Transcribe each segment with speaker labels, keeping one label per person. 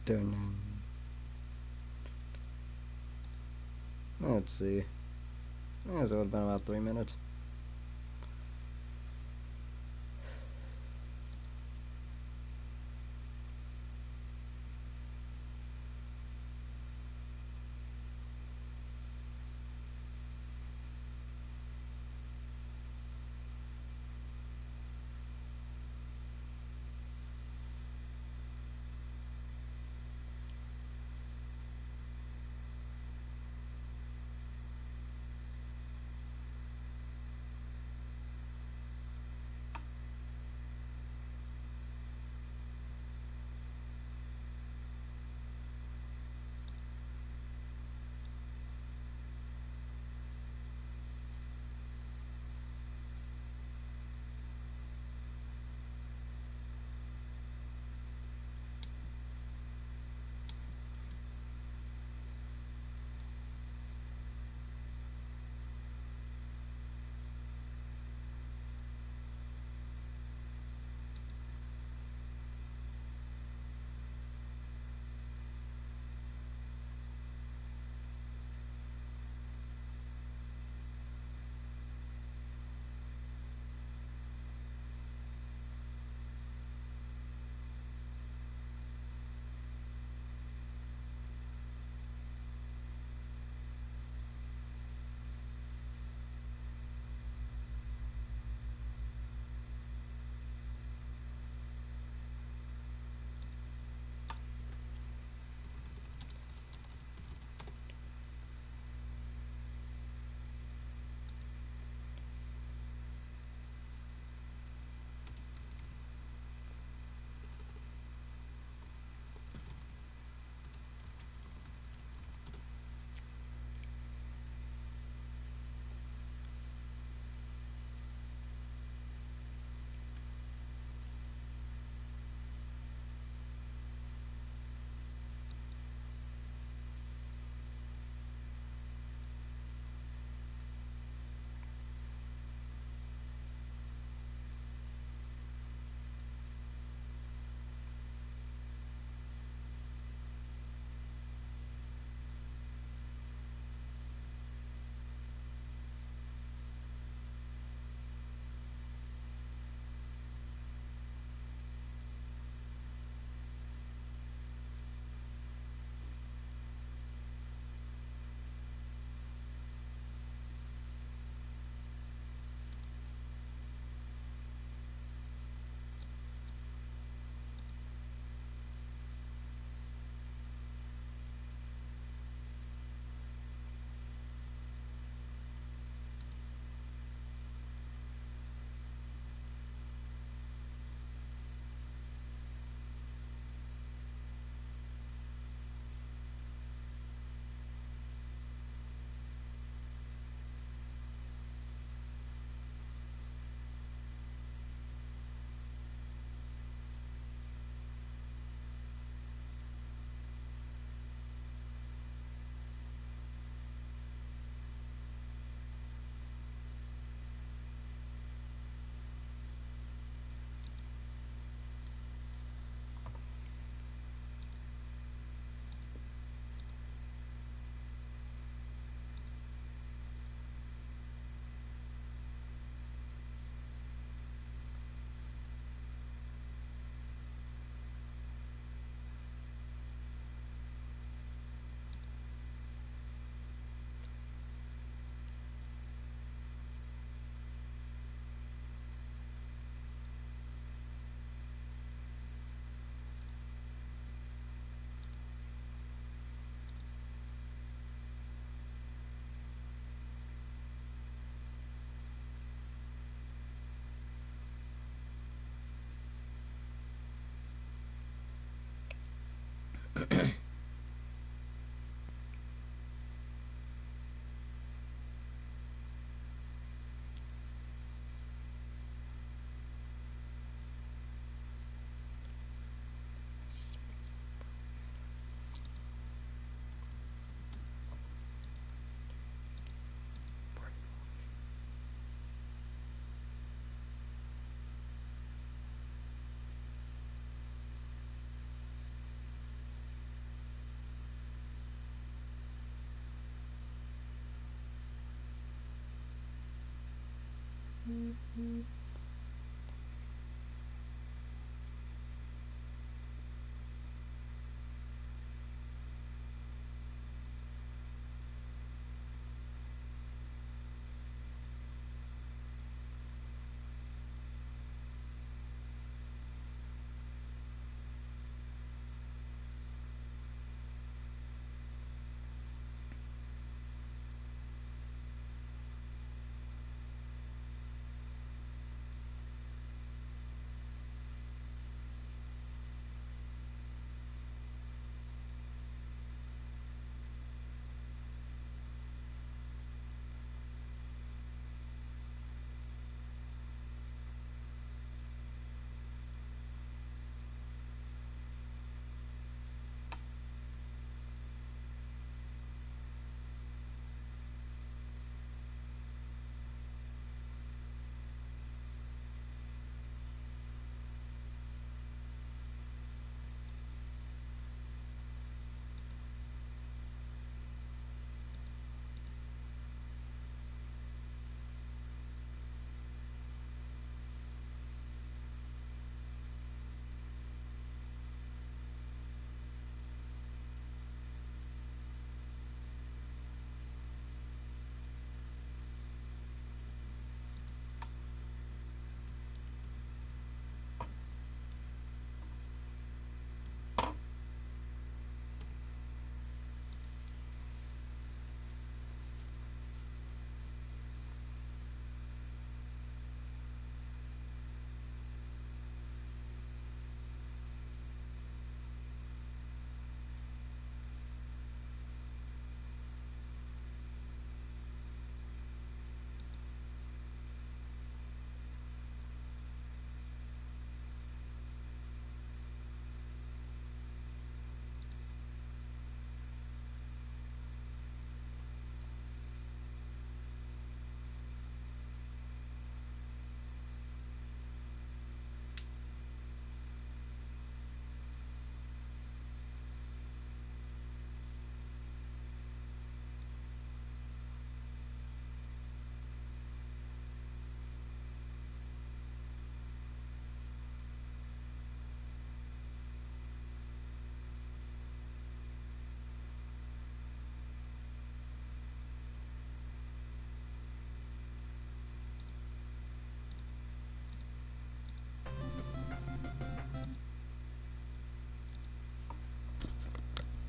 Speaker 1: Dun. Let's see. Yeah, so it would have been about 3 minutes.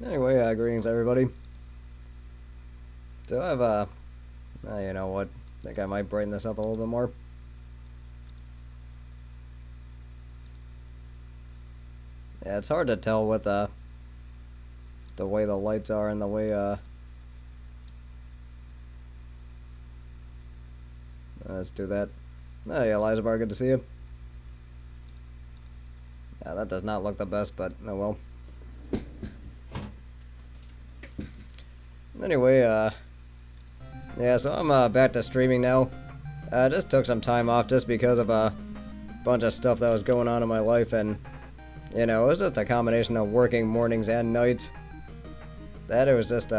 Speaker 1: Anyway, greetings everybody. So I've, you know what, I think I might brighten this up a little bit more. Yeah, it's hard to tell with, the way the lights are and the way, let's do that. Oh yeah, Eliza Bar, good to see you. Yeah, that does not look the best, but oh well. Anyway, yeah, so I'm back to streaming now. Just took some time off just because of a bunch of stuff that was going on in my life, and you know, it was just a combination of working mornings and nights. That it was just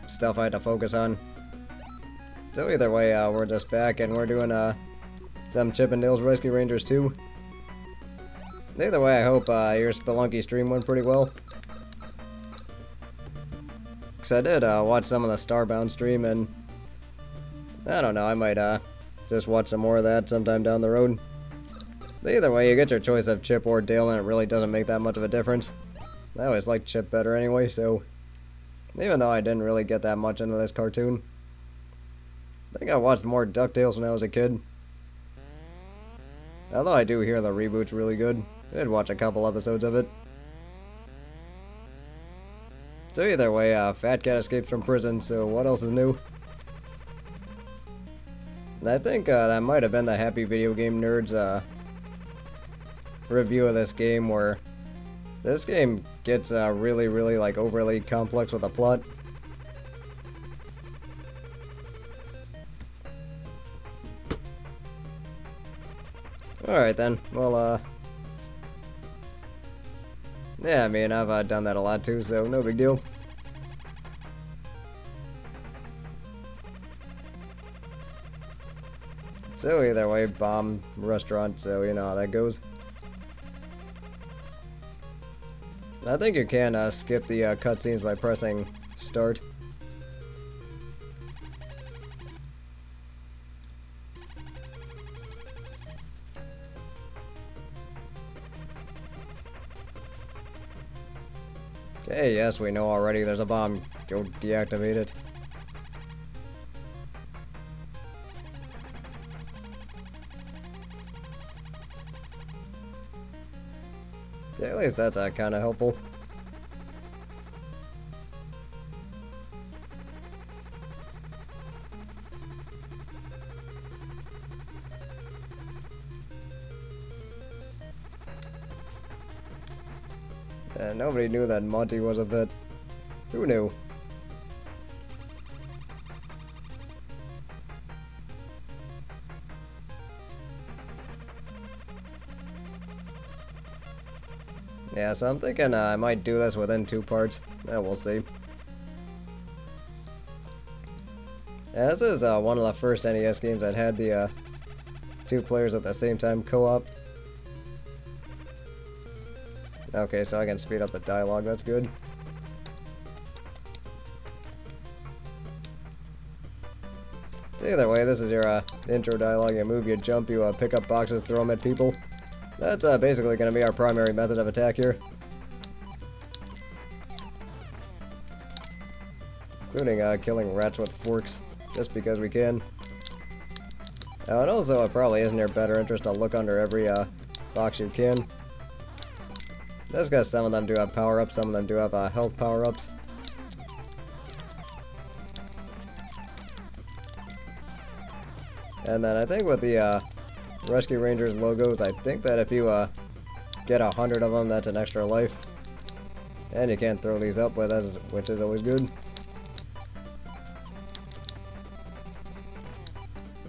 Speaker 1: stuff I had to focus on. So either way, we're just back and we're doing some Chip and Dale's Rescue Rangers 2. Either way, I hope your Spelunky stream went pretty well. Because I did watch some of the Starbound stream, and I don't know, I might just watch some more of that sometime down the road. But either way, you get your choice of Chip or Dale, and it really doesn't make that much of a difference. I always liked Chip better anyway, so even though I didn't really get that much into this cartoon, I think I watched more DuckTales when I was a kid. Although I do hear the reboot's really good. I did watch a couple episodes of it. So either way, Fat Cat escapes from prison, so what else is new? And I think that might have been the Happy Video Game Nerds review of this game, where this game gets really, like, overly complex with the plot. Alright then, well, yeah, I mean, I've done that a lot too, so no big deal. So either way, bomb restaurant, so you know how that goes. I think you can skip the cutscenes by pressing start. Okay, yes, we know already there's a bomb. Go deactivate it. Okay, at least that's kind of helpful. Nobody knew that Monty was a vet. Who knew? Yeah, so I'm thinking I might do this within 2 parts. We'll see. Yeah, this is one of the first NES games that had the 2 players at the same time co-op. Okay, so I can speed up the dialogue, that's good. So either way, this is your intro dialogue. You move, you jump, you pick up boxes, throw them at people. That's basically going to be our primary method of attack here. Including killing rats with forks, just because we can. And also, it probably is in your better interest to look under every box you can. That's because some of them do have power-ups, some of them do have health power-ups. And then I think with the Rescue Rangers logos, I think that if you get 100 of them, that's an extra life. And you can't throw these up with us, which is always good.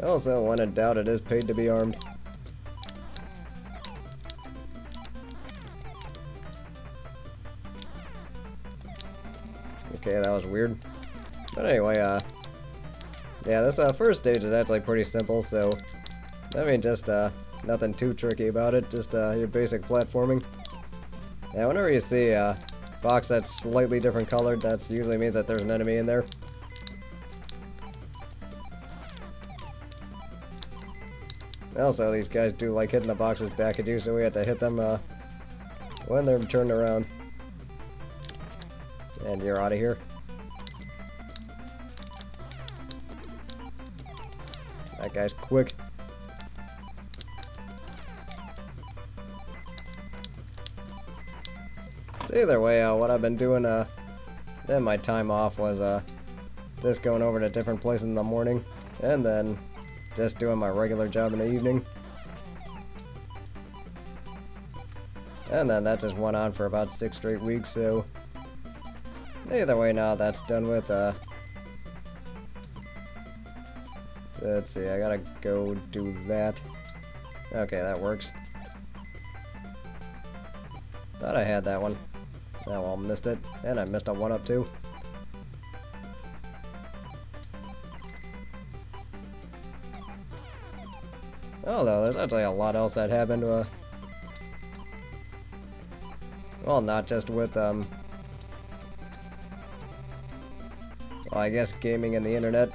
Speaker 1: Also, when in doubt, it is paid to be armed. Okay, that was weird. But anyway, yeah, this first stage is actually pretty simple, so I mean, just nothing too tricky about it, just your basic platforming. Yeah, whenever you see a box that's slightly different colored, that usually means that there's an enemy in there. Also, these guys do like hitting the boxes back at you, so we have to hit them when they're turned around. And you're out of here. That guy's quick. So either way, what I've been doing then my time off was just going over to different places in the morning, and then just doing my regular job in the evening. And then that just went on for about 6 straight weeks, so either way, now that's done with. So let's see, I gotta go do that. Okay, that works. Thought I had that one. Oh well, missed it. And I missed a 1-up too. Although, there's actually a lot else that happened. Well, not just with, well, I guess gaming and the internet.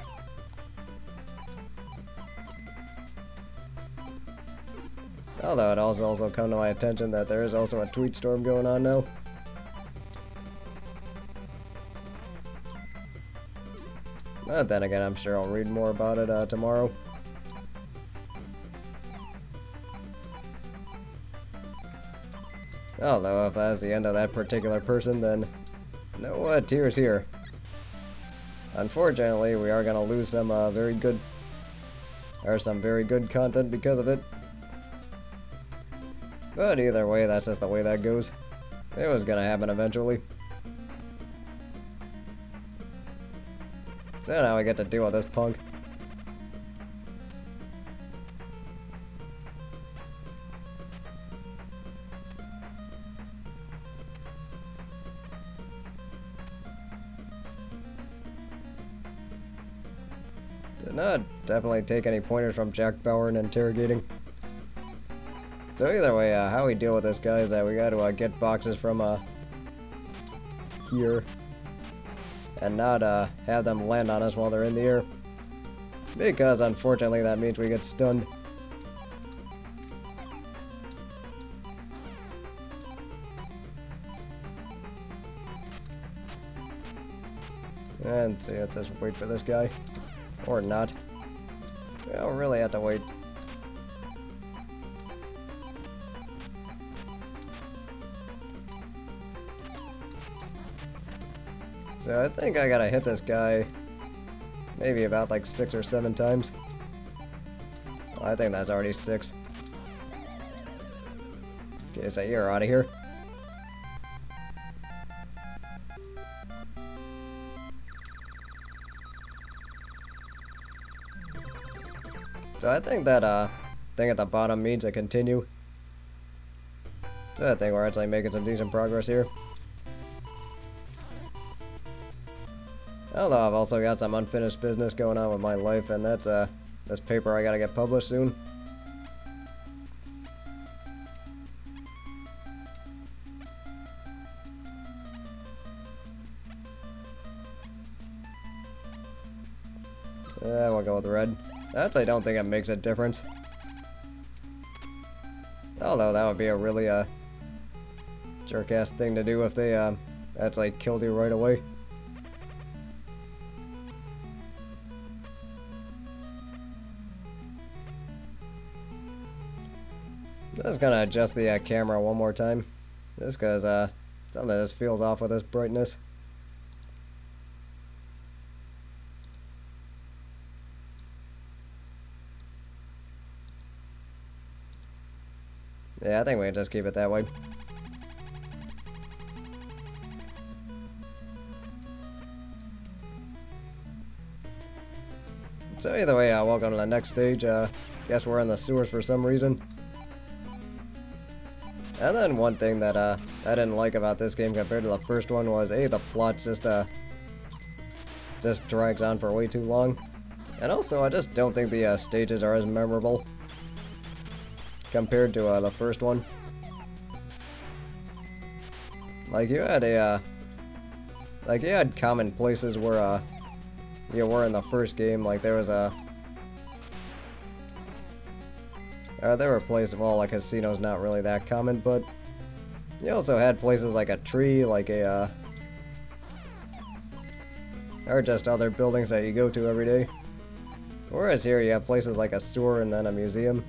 Speaker 1: Although it also come to my attention that there is also a tweet storm going on now. But then again, I'm sure I'll read more about it tomorrow. Although if that's the end of that particular person, then no tears here. Unfortunately, we are gonna lose some very good content because of it. But either way, that's just the way that goes. It was gonna happen eventually. So now we get to deal with this punk. Did not definitely take any pointers from Jack Bauer in interrogating. So either way, how we deal with this guy is that we got to get boxes from here and not have them land on us while they're in the air, because unfortunately that means we get stunned. And see, let's just wait for this guy. Or not. We don't really have to wait. So I think I gotta hit this guy maybe about like 6 or 7 times. Well, I think that's already 6. Okay, so you're out of here. So I think that thing at the bottom means a continue. So I think we're actually making some decent progress here. Although I've also got some unfinished business going on with my life, and that's this paper I gotta get published soon. Yeah, we'll go with red. I actually don't think it makes a difference. Although that would be a really jerk-ass thing to do if they actually killed you right away. Just gonna adjust the camera one more time, just because something just feels off with this brightness. Yeah, I think we can just keep it that way. So either way, welcome to the next stage. Guess we're in the sewers for some reason. And then one thing that I didn't like about this game compared to the first one was the plot just drags on for way too long. And also, I just don't think the stages are as memorable compared to the first one. Like you had you had common places where you were in the first game. Like there was there were places, well, like casino's not really that common, but you also had places like a tree, like or just other buildings that you go to every day. Whereas here you have places like a sewer and then a museum.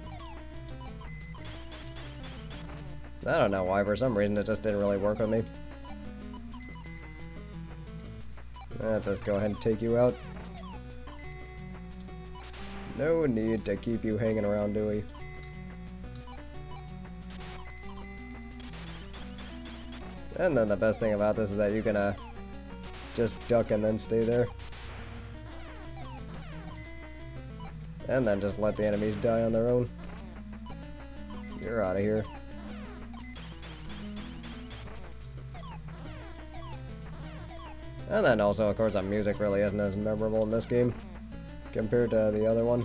Speaker 1: I don't know why, for some reason it just didn't really work with me. Let's just go ahead and take you out. No need to keep you hanging around, do we? And then the best thing about this is that you can just duck and then stay there. And then just let the enemies die on their own. You're out of here. And then also, of course, the music really isn't as memorable in this game compared to the other one.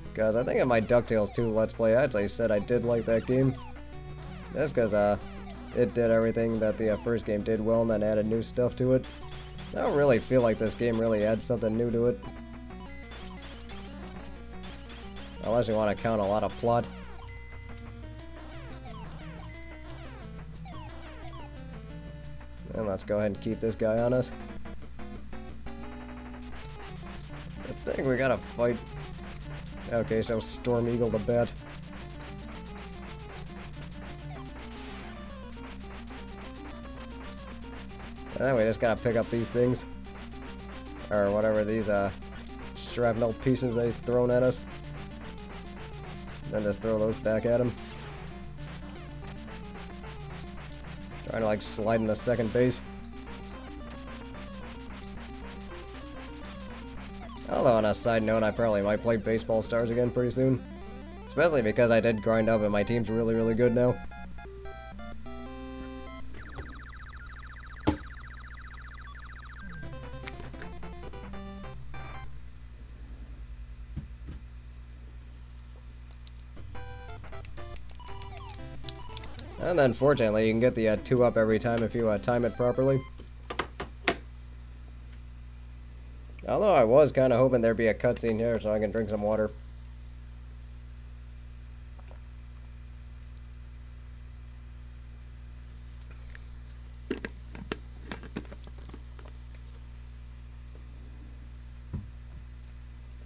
Speaker 1: Because I think in my DuckTales 2 Let's Play, I actually said I did like that game. That's because it did everything that the first game did well and then added new stuff to it. I don't really feel like this game really adds something new to it. Unless you want to count a lot of plot. And let's go ahead and keep this guy on us. I think we gotta fight. Okay, so Storm Eagle the bat. And then we just gotta pick up these things. Or whatever these shrapnel pieces they've thrown at us. Then just throw those back at him. Trying to like slide in the second base. Although on a side note, I probably might play Baseball Stars again pretty soon. Especially because I did grind up and my team's really, really good now. And then fortunately you can get the 2-up every time if you time it properly. Although I was kind of hoping there'd be a cutscene here so I can drink some water.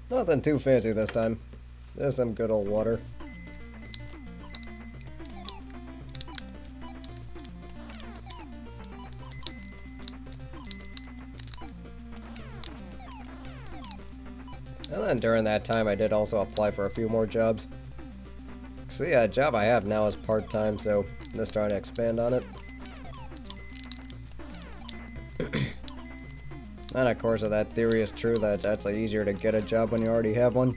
Speaker 1: Nothing too fancy this time. Just some good old water. And then during that time I did also apply for a few more jobs. So the job I have now is part-time, so I'm just trying to expand on it. And of course, if that theory is true, that it's actually easier to get a job when you already have one.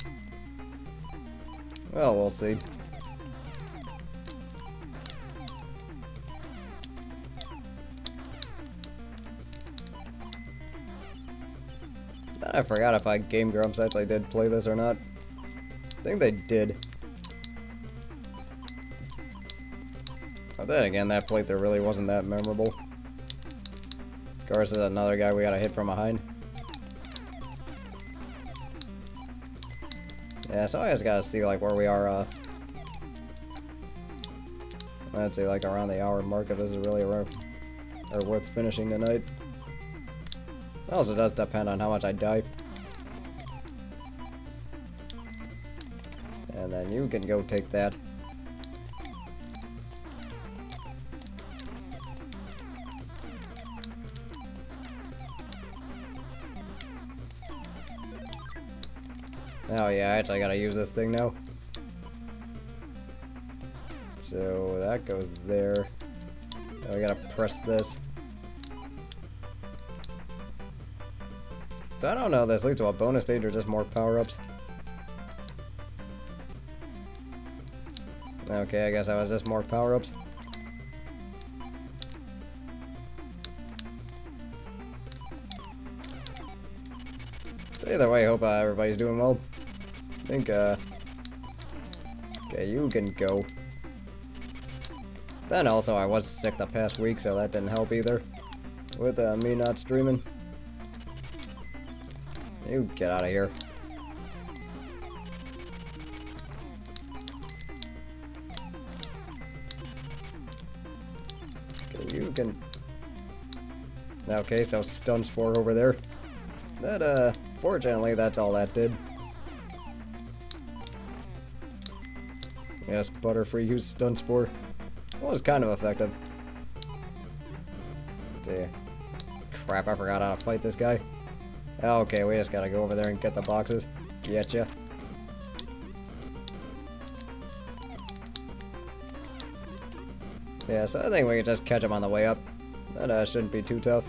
Speaker 1: Well, we'll see. I forgot if Game Grumps actually did play this or not. I think they did. But then again, that playthrough really wasn't that memorable. Of course, there's another guy we gotta hit from behind. Yeah, so I just gotta see like where we are, I'd say like around the hour mark if this is really worth finishing tonight. It also does depend on how much I die. And then you can go take that. Oh yeah, I actually gotta use this thing now. So that goes there. Now we gotta press this. So I don't know if this leads to a bonus stage or just more power-ups. Okay, I guess that was just more power-ups. So either way, hope everybody's doing well. I think, okay, you can go. Then also, I was sick the past week, so that didn't help either. With me not streaming. You get out of here. Okay, you can... Okay, so stun spore over there. That, fortunately, that's all that did. Yes, Butterfree used stun spore. It was kind of effective. Dear. Crap, I forgot how to fight this guy. Okay, we just gotta go over there and get the boxes. Getcha. Yeah, so I think we can just catch him on the way up. That shouldn't be too tough.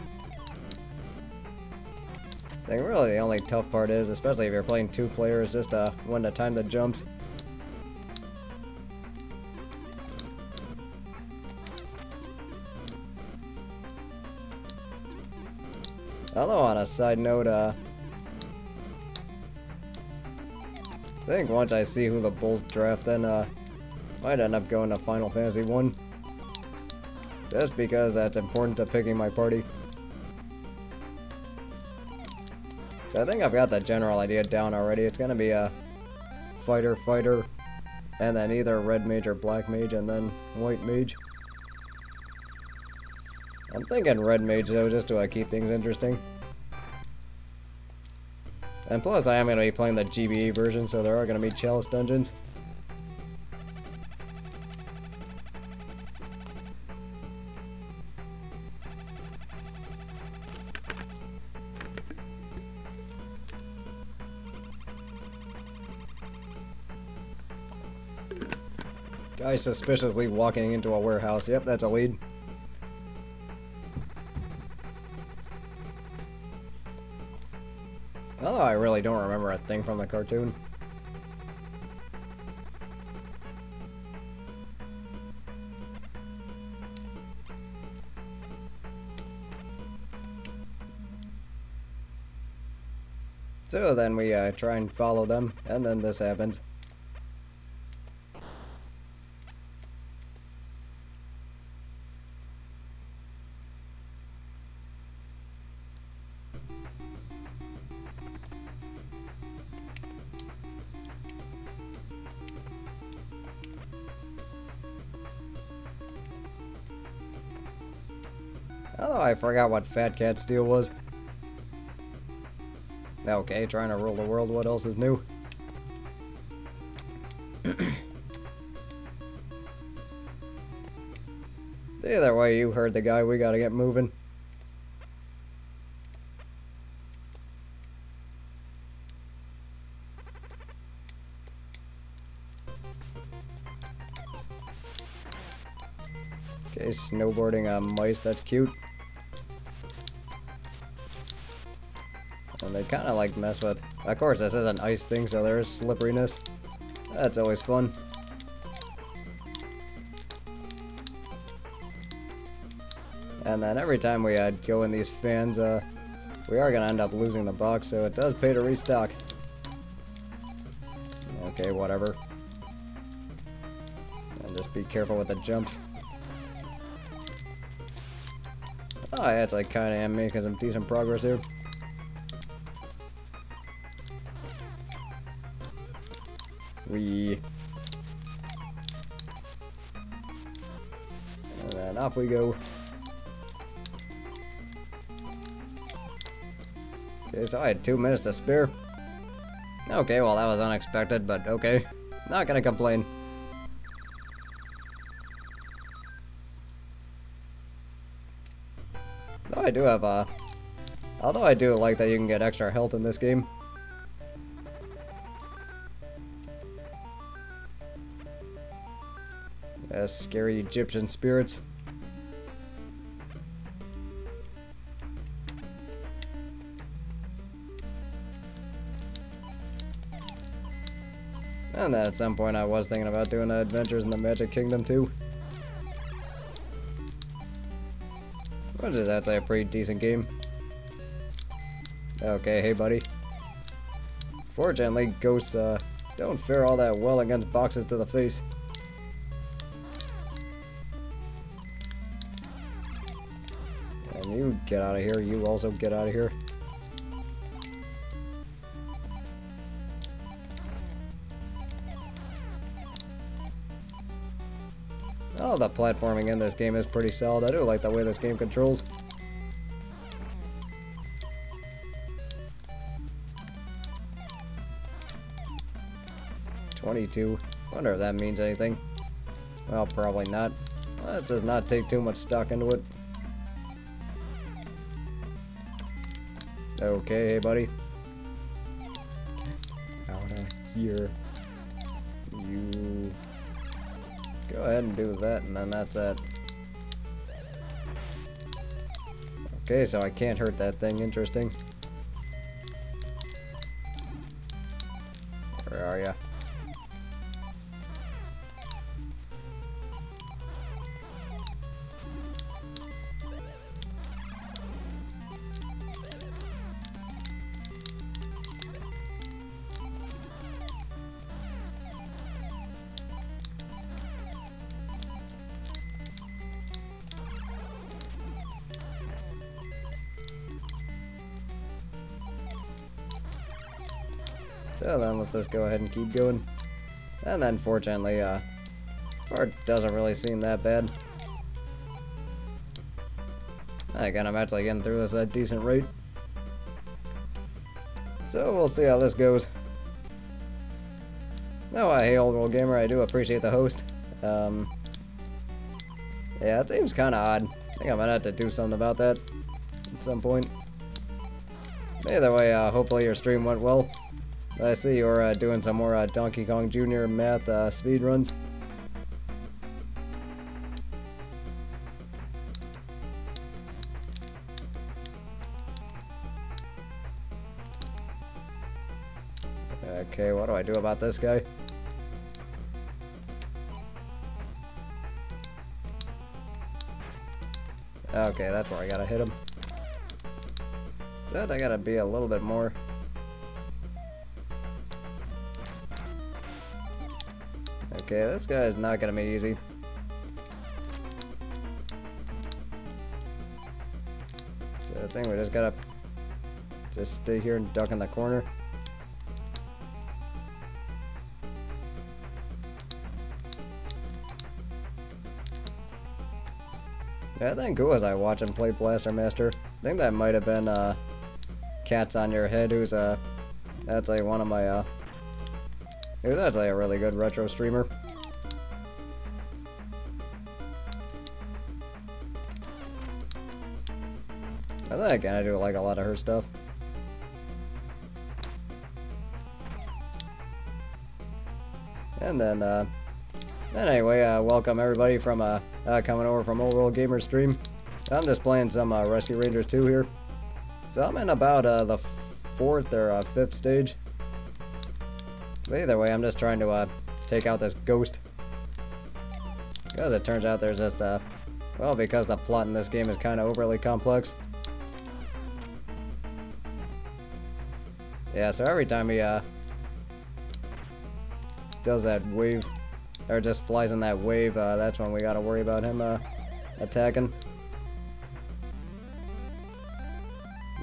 Speaker 1: I think really the only tough part is, especially if you're playing 2 players, just when to time the jumps. Although on a side note, I think once I see who the Bulls draft, then might end up going to Final Fantasy 1. Just because that's important to picking my party. So I think I've got the general idea down already. It's gonna be a fighter, and then either red mage or black mage, and then white mage. I'm thinking red mage though, just to keep things interesting. And plus I am going to be playing the GBA version, so there are going to be chalice dungeons. Guy suspiciously walking into a warehouse. Yep, that's a lead. Although I really don't remember a thing from the cartoon. So then we try and follow them, and then this happens. Although I forgot what Fat Cat Steel was. Okay, trying to rule the world, what else is new? Either way, you heard the guy, we gotta get moving. Okay, snowboarding on mice, that's cute. And they kinda like mess with... Of course, this is an ice thing, so there is slipperiness. That's always fun. And then every time we go in these fans, we are gonna end up losing the box, so it does pay to restock. Okay, whatever. And just be careful with the jumps. Oh, yeah, it's like kinda am making some decent progress here. And then off we go. Okay, so I had 2 minutes to spare. Okay, well that was unexpected, but okay. Not gonna complain. Though I do have although I do like that you can get extra health in this game. Scary Egyptian spirits. And then at some point I was thinking about doing Adventures in the Magic Kingdom too. Which is actually a pretty decent game. Okay, hey buddy. Fortunately, ghosts don't fare all that well against boxes to the face. And you get out of here, you also get out of here. Oh, the platforming in this game is pretty solid. I do like the way this game controls. $22. Wonder if that means anything. Well, probably not. That does not take too much stock into it. Okay, hey buddy. Out of here. You... Go ahead and do that, and then that's it. Okay, so I can't hurt that thing. Interesting. Where are ya? So then let's just go ahead and keep going. And then fortunately, part doesn't really seem that bad. Again, I'm actually getting through this at a decent rate. So we'll see how this goes. Oh, hey old world gamer, I do appreciate the host. Yeah, it seems kinda odd. I think I might have to do something about that at some point. Either way, hopefully your stream went well. I see you're doing some more Donkey Kong Jr. math speedruns. Okay, what do I do about this guy? Okay, that's where I gotta hit him. So I gotta be a little bit more. Okay, this guy is not gonna be easy. So I think we just gotta stay here and duck in the corner. Yeah, I think who was I watching play Blaster Master? I think that might have been Cats on Your Head, who's actually one of my he was actually a really good retro streamer. And then again, I do like a lot of her stuff. And then anyway, welcome everybody from coming over from Old World Gamer stream. I'm just playing some Rescue Rangers 2 here. So I'm in about the 4th or 5th stage. But either way, I'm just trying to take out this ghost. Because it turns out there's just well, because the plot in this game is kind of overly complex. Yeah, so every time he does that wave, or just flies in that wave, that's when we gotta worry about him attacking.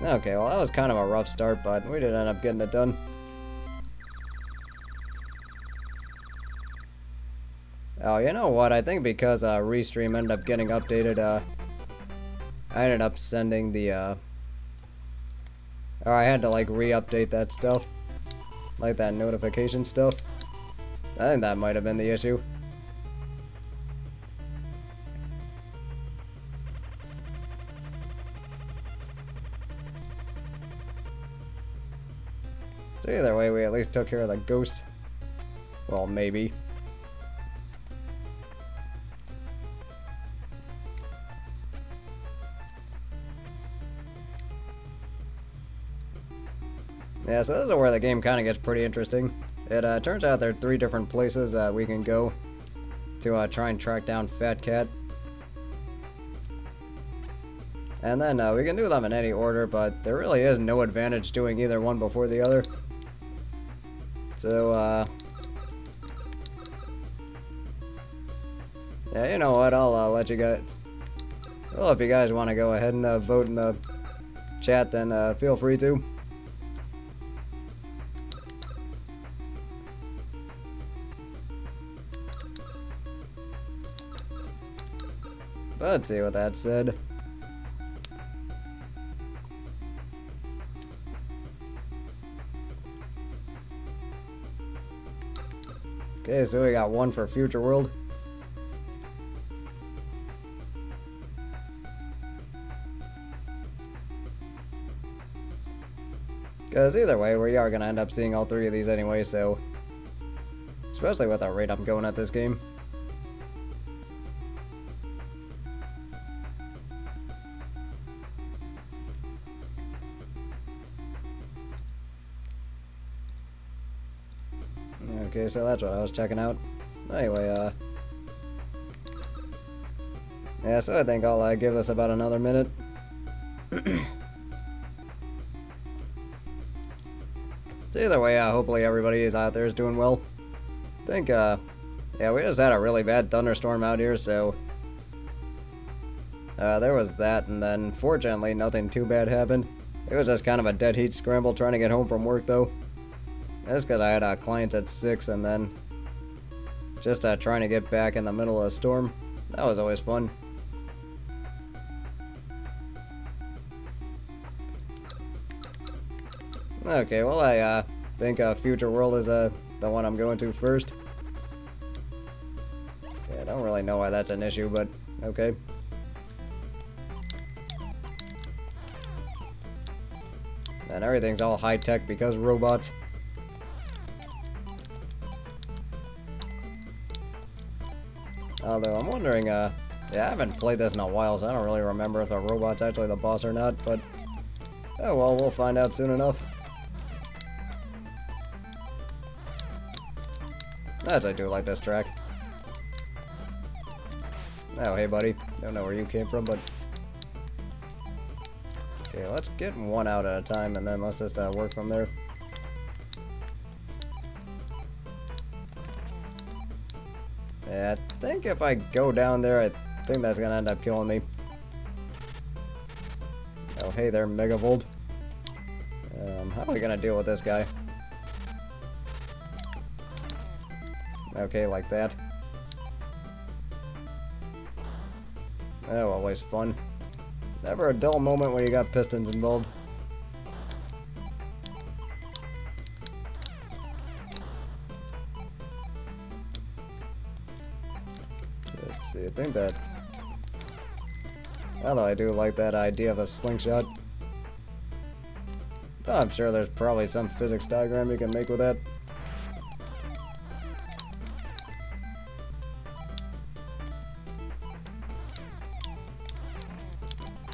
Speaker 1: Okay, well that was kind of a rough start, but we did end up getting it done. Oh, you know what? I think because Restream ended up getting updated, I ended up sending the or I had to like re-update that stuff, like that notification stuff. I think that might have been the issue. So either way, we at least took care of the ghost. Well, maybe. Yeah, so this is where the game kind of gets pretty interesting. It turns out there are 3 different places that we can go to try and track down Fat Cat. And then we can do them in any order, but there really is no advantage doing either one before the other. So, yeah, you know what, I'll let you guys... Well, if you guys want to go ahead and vote in the chat, then feel free to. But let's see what that said. Okay, so we got 1 for Future World. Because either way, we are going to end up seeing all 3 of these anyway, so... Especially with the rate I'm going at this game. Okay, so that's what I was checking out. Anyway, yeah, so I think I'll give this about another minute. So either way, hopefully everybody is out there is doing well. I think, yeah, we just had a really bad thunderstorm out here, so... there was that, and then, fortunately, nothing too bad happened. It was just kind of a dead heat scramble trying to get home from work, though. That's because I had clients at 6, and then just trying to get back in the middle of a storm. That was always fun. Okay, well I think Future World is the one I'm going to first. Okay, I don't really know why that's an issue, but okay. And everything's all high-tech because robots. Although I'm wondering, yeah, I haven't played this in a while, so I don't really remember if the robot's actually the boss or not, but oh well, we'll find out soon enough. As I do like this track. Oh, hey buddy. Don't know where you came from, but... Okay, let's get 1 out at a time, and then let's just work from there. Yeah, I think if I go down there, I think that's gonna end up killing me. Oh, hey there, Megavolt. How are we gonna deal with this guy? Okay, like that. Oh, always fun. Never a dull moment when you got pistons involved. Let's see, I think that... Although I do like that idea of a slingshot. Oh, I'm sure there's probably some physics diagram you can make with that.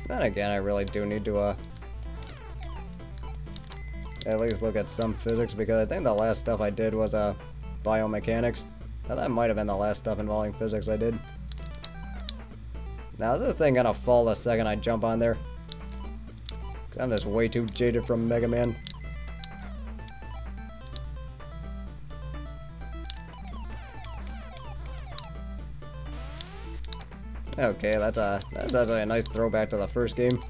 Speaker 1: Then again, I really do need to at least look at some physics, because I think the last stuff I did was biomechanics. Now that might have been the last stuff involving physics I did. Now is this thing gonna fall the second I jump on there? 'Cause I'm just way too jaded from Mega Man. Okay, that's actually a nice throwback to the first game,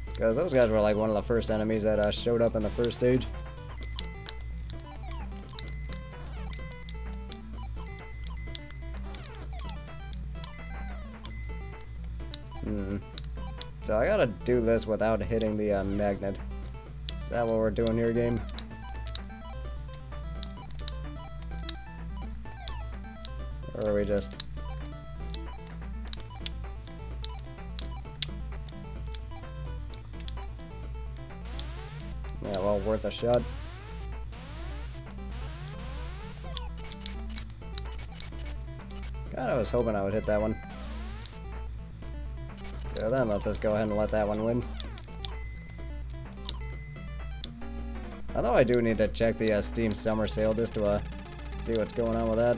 Speaker 1: because those guys were like one of the first enemies that showed up in the first stage. So I gotta do this without hitting the magnet. Is that what we're doing here, game? Or are we just... Yeah, well, worth a shot. God, I was hoping I would hit that one. So then let's just go ahead and let that one win. Although I do need to check the Steam Summer Sale just to see what's going on with that.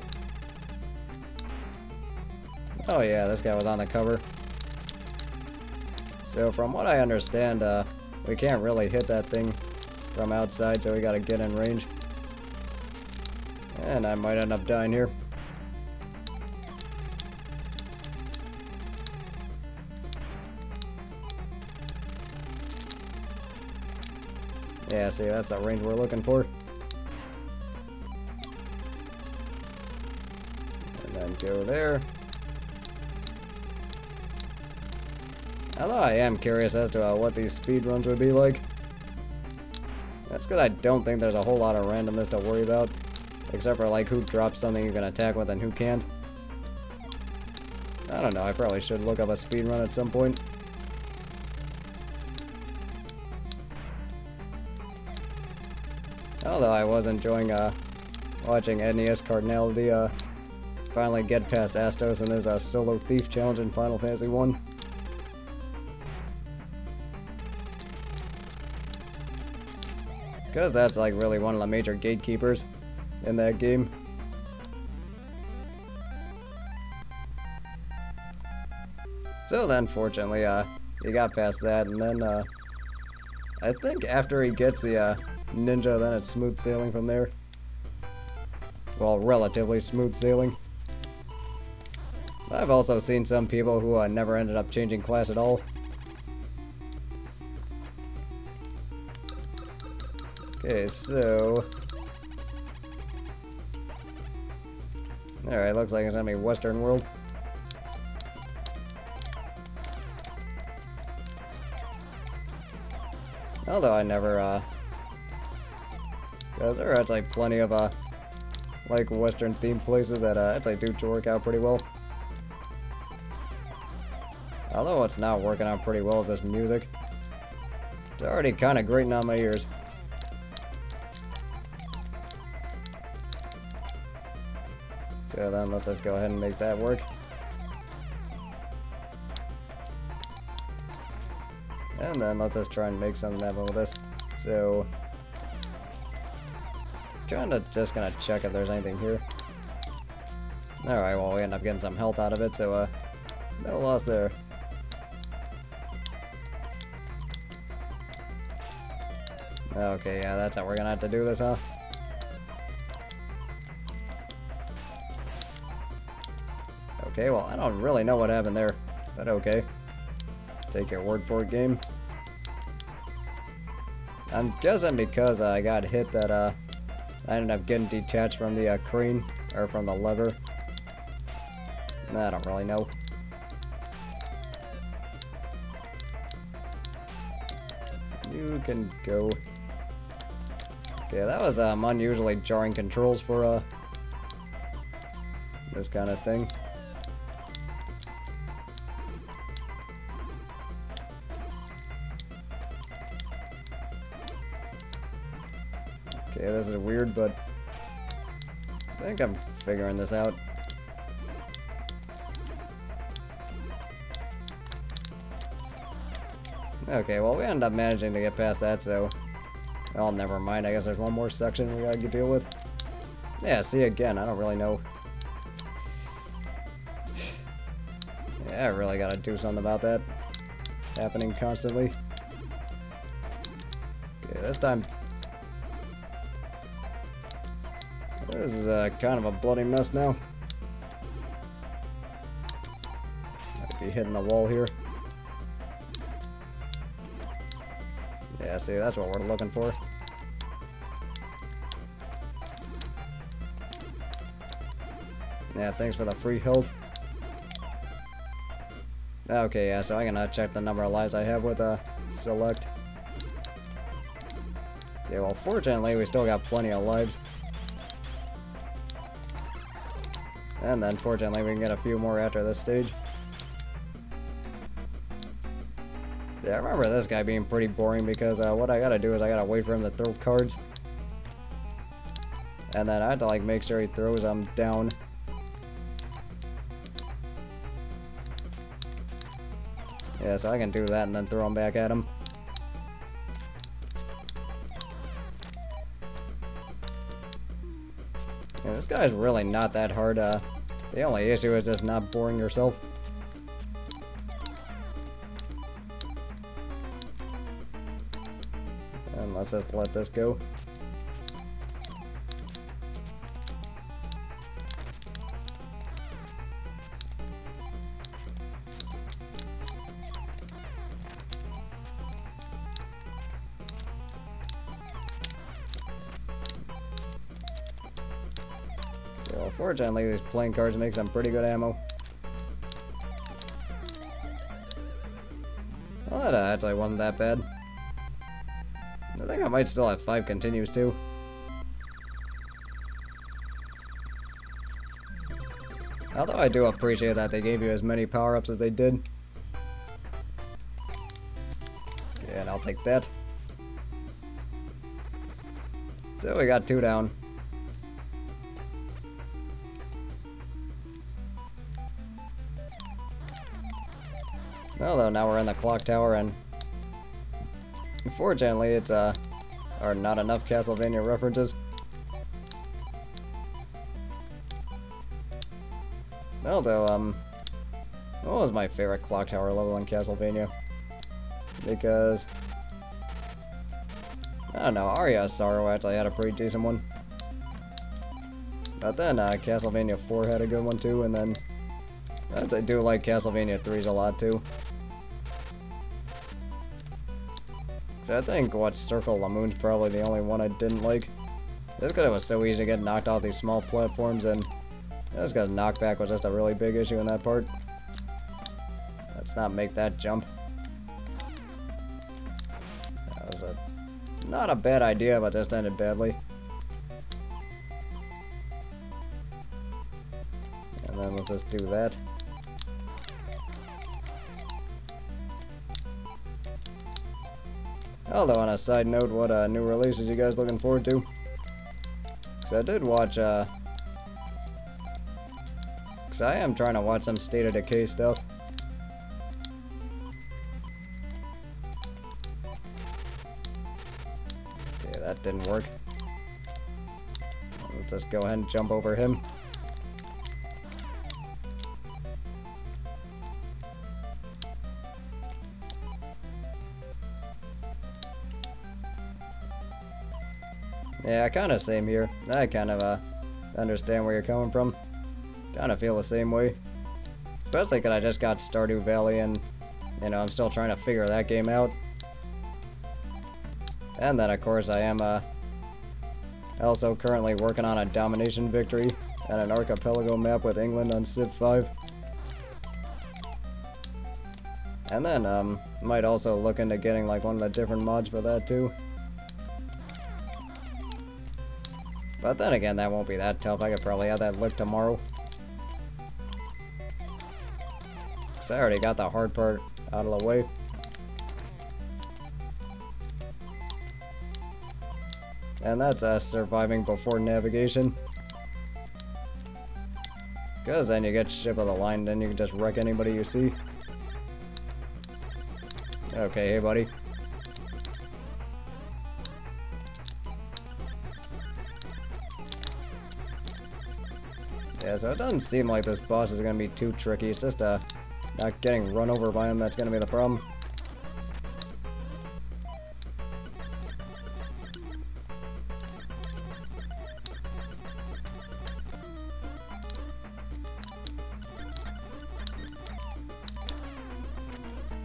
Speaker 1: Oh yeah, this guy was on the cover. So from what I understand, we can't really hit that thing from outside, so we gotta get in range. And I might end up dying here. Yeah, see, that's the range we're looking for. And then go there. Although I am curious as to what these speed runs would be like. That's because I don't think there's a whole lot of randomness to worry about. Except for like who drops something you can attack with and who can't. I don't know, I probably should look up a speed run at some point. Although I was enjoying watching NES Cardinality finally get past Astos in his solo thief challenge in Final Fantasy 1. Because that's like really one of the major gatekeepers in that game. So then, fortunately, he got past that, and then I think after he gets the ninja, then it's smooth sailing from there. Well, relatively smooth sailing. I've also seen some people who never ended up changing class at all. Okay, so... Alright, looks like it's gonna be Western World. Although I never, because there are actually plenty of, like, Western themed places that, actually do work out pretty well. Although what's not working out pretty well is this music. It's already kind of grating on my ears. So then let's just go ahead and make that work. And then let's just try and make something happen with this. So, just gonna check if there's anything here. Alright, well we end up getting some health out of it, so no loss there. Okay, yeah, that's how we're gonna have to do this, huh? Okay, well, I don't really know what happened there, but okay. Take your word for it, game. I'm guessing because I got hit that I ended up getting detached from the crane, or from the lever. I don't really know. you can go. Okay, that was unusually jarring controls for this kind of thing. Okay, this is weird, but I think I'm figuring this out. Okay, well, we ended up managing to get past that, so... Oh, never mind. I guess there's one more section we gotta deal with. Yeah, see, again, I don't really know. Yeah, I really gotta do something about that. Happening constantly. Okay, this time... This is kind of a bloody mess now. Might be hitting the wall here. Yeah, see, that's what we're looking for. Yeah, thanks for the free health. Okay, yeah, so I can check the number of lives I have with select. Yeah, well, fortunately, we still got plenty of lives. And then, fortunately, we can get a few more after this stage. Yeah, I remember this guy being pretty boring because what I gotta do is I gotta wait for him to throw cards. And then I have to like make sure he throws them down. Yeah, so I can do that and then throw them back at him. Yeah, this guy's really not that hard. The only issue is just not boring yourself. And let's just let this go. Well, fortunately, these playing cards make some pretty good ammo. Well, that actually wasn't that bad. I think I might still have 5 continues too. Although I do appreciate that they gave you as many power-ups as they did. Okay, and I'll take that. So we got 2 down. Although now we're in the clock tower, and unfortunately it's are not enough Castlevania references. Although what was my favorite clock tower level in Castlevania? Because I don't know, Aria of Sorrow actually had a pretty decent one. But then Castlevania 4 had a good one too, and then I do like Castlevania 3's a lot too. So I think what Circle of the Moon's probably the only one I didn't like. Just because it was so easy to get knocked off these small platforms, and just because knockback was just a really big issue in that part. Let's not make that jump. That was not a bad idea, but just ended badly. And then let's just do that. Although, on a side note, what new releases you guys looking forward to? Because I did watch, because I am trying to watch some State of Decay stuff. Okay, that didn't work. Let's just go ahead and jump over him. Yeah, kind of same here. I kind of understand where you're coming from. Kind of feel the same way. Especially because I just got Stardew Valley and, you know, I'm still trying to figure that game out. And then, of course, I am also currently working on a domination victory and an archipelago map with England on Civ 5. And then, might also look into getting, like, one of the different mods for that, too. But then again, that won't be that tough. I could probably have that look tomorrow. So I already got the hard part out of the way. And that's surviving before navigation. Because then you get ship of the line, then you can just wreck anybody you see. Okay, hey buddy. Yeah, so it doesn't seem like this boss is going to be too tricky. It's just not getting run over by him that's going to be the problem.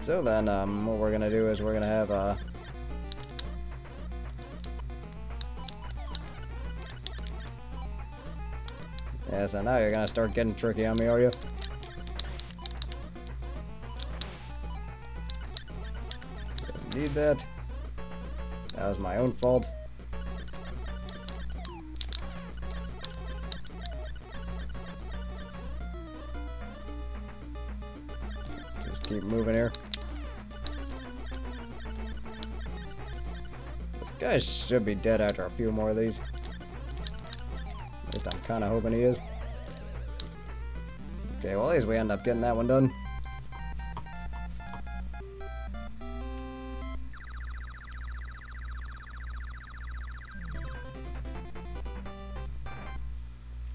Speaker 1: So then, what we're gonna do is we're gonna have, yeah, so now you're gonna start getting tricky on me, are you? Didn't need that. That was my own fault. Just keep moving here. Guy should be dead after a few more of these. At least I'm kind of hoping he is. Okay, well at least we end up getting that one done.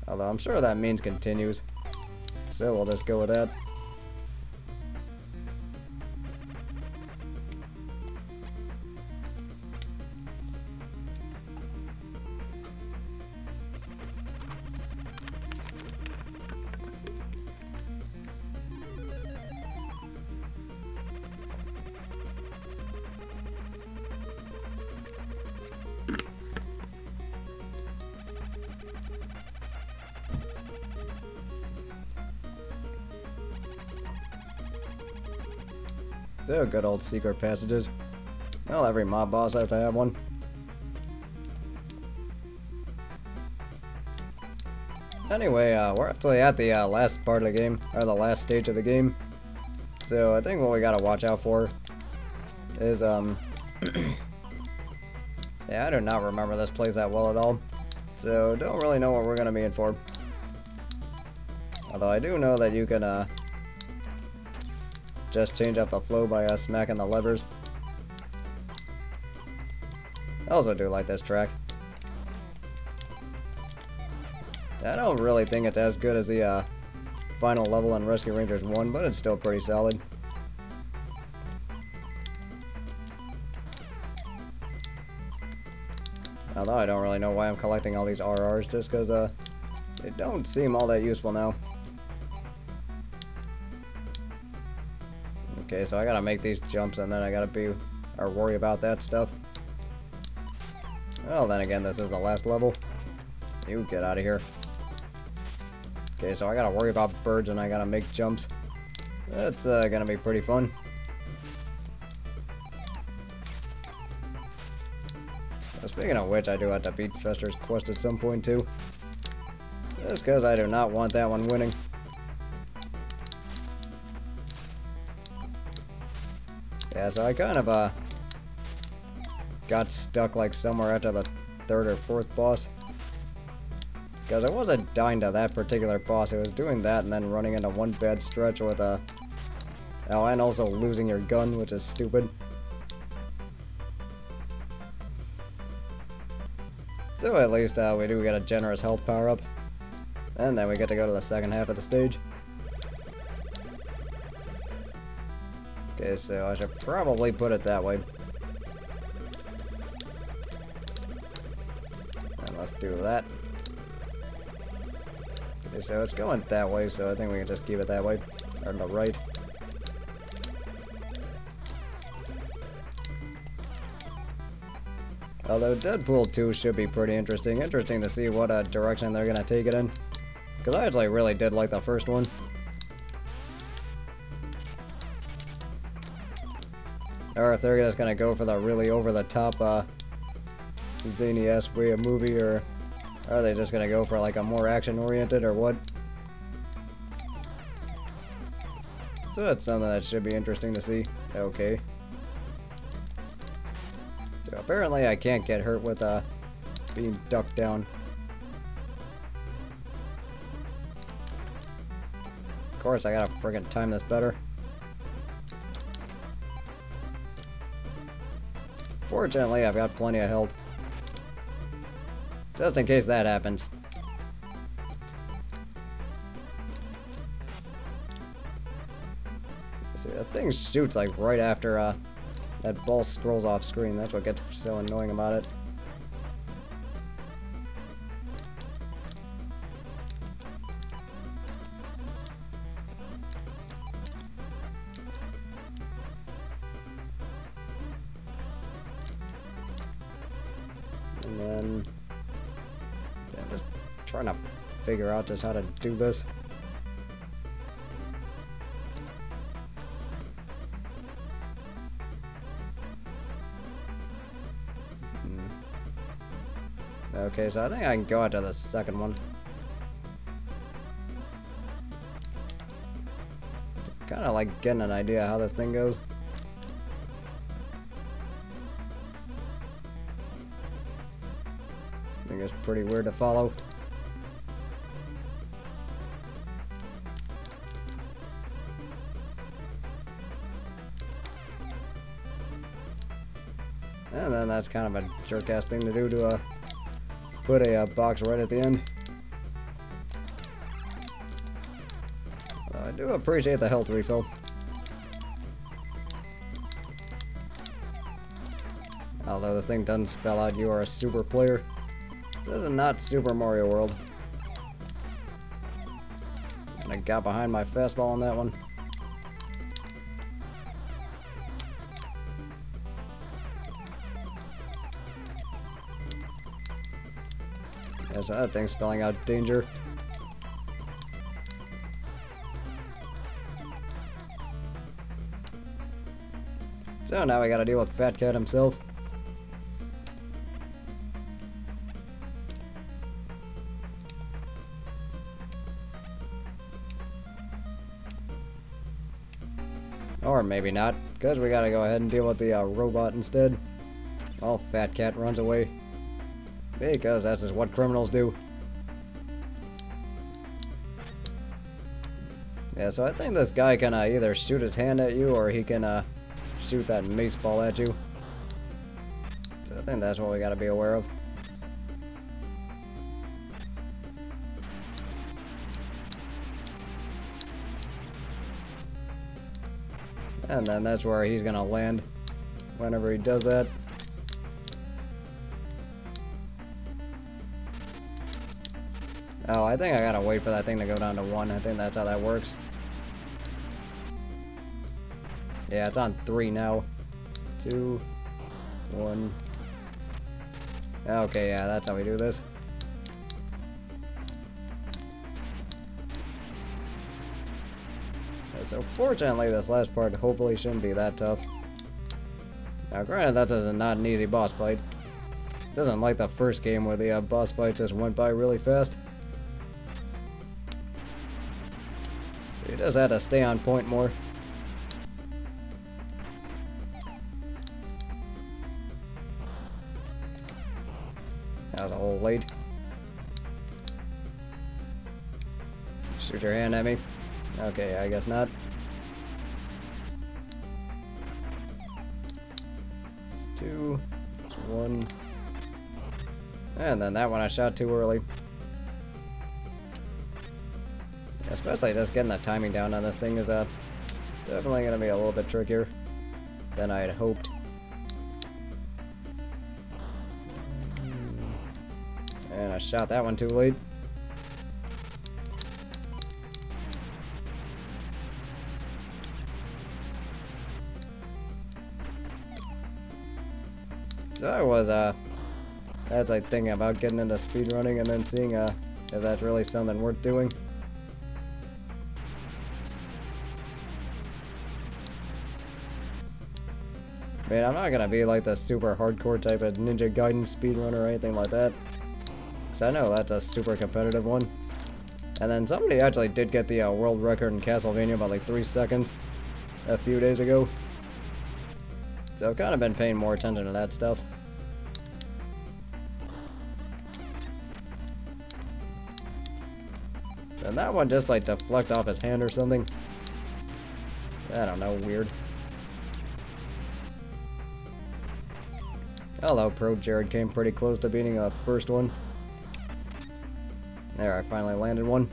Speaker 1: Although I'm sure that means continues. So we'll just go with that. So good old secret passages. Well, every mob boss has to have one. Anyway, we're actually at the last part of the game, or the last stage of the game. So I think what we gotta watch out for is, yeah, I do not remember this place that well at all. So don't really know what we're gonna be in for. Although I do know that you can, just change up the flow by smacking the levers. I also do like this track. I don't really think it's as good as the final level in Rescue Rangers 1, but it's still pretty solid. Although I don't really know why I'm collecting all these RRs, just because they don't seem all that useful now. Okay, so I gotta make these jumps and then I gotta worry about that stuff. Well, then again, this is the last level. You get out of here. Okay, so I gotta worry about birds and I gotta make jumps. That's gonna be pretty fun. Speaking of which, I do have to beat Fester's quest at some point too. Just because I do not want that one winning. Yeah, so I kind of got stuck like somewhere after the third or fourth boss. Because I wasn't dying to that particular boss, it was doing that and then running into one bad stretch with oh, and also losing your gun, which is stupid. So at least we do get a generous health power up. And then we get to go to the second half of the stage. Okay, so I should probably put it that way. And let's do that. Okay, so it's going that way, so I think we can just keep it that way. Or on the right. Although Deadpool 2 should be pretty interesting. Interesting to see what direction they're gonna take it in. Because I actually really did like the first one. or if they're just gonna go for the really over-the-top zany-esque way of movie, or are they just gonna go for like a more action-oriented, or what? So that's something that should be interesting to see. Okay. So apparently I can't get hurt with being ducked down. Of course, I gotta friggin' time this better. Fortunately, I've got plenty of health. Just in case that happens. See, that thing shoots like right after that ball scrolls off screen. That's what gets so annoying about it. And then, yeah, I'm just trying to figure out just how to do this. Okay, so I think I can go out to the second one. Kind of like getting an idea how this thing goes. This thing is pretty weird to follow. And then that's kind of a jerk-ass thing to do to put a box right at the end. I do appreciate the health refill. Although this thing doesn't spell out you are a super player. This is not Super Mario World. And I got behind my fastball on that one. Yeah, so that thing's spelling out danger. So now we gotta deal with Fat Cat himself. Or maybe not, because we gotta go ahead and deal with the robot instead. While Fat Cat runs away. Because that's just what criminals do. Yeah, so I think this guy can either shoot his hand at you or he can shoot that mace ball at you. So I think that's what we gotta be aware of. And then that's where he's gonna land whenever he does that. Oh, I think I gotta wait for that thing to go down to 1. I think that's how that works. Yeah, it's on 3 now. 2, 1. Okay, yeah, that's how we do this. Yeah, so fortunately, this last part hopefully shouldn't be that tough. Now, granted, that's not an easy boss fight. It doesn't like the first game where the boss fights just went by really fast. He does have to stay on point more. That was a little late. Shoot your hand at me. Okay, I guess not. It's 2. It's 1. And then that one I shot too early. Especially just getting the timing down on this thing is definitely going to be a little bit trickier than I had hoped. And I shot that one too late. So I was that's like thinking about getting into speedrunning and then seeing if that's really something worth doing. mean, I'm not gonna be like the super hardcore type of Ninja Gaiden speedrunner or anything like that. Because I know that's a super competitive one. And then somebody actually did get the world record in Castlevania by like 3 seconds a few days ago. So I've kind of been paying more attention to that stuff. And that one just like deflect off his hand or something. I don't know, weird. Hello, Pro Jared came pretty close to beating the first one. There, I finally landed one.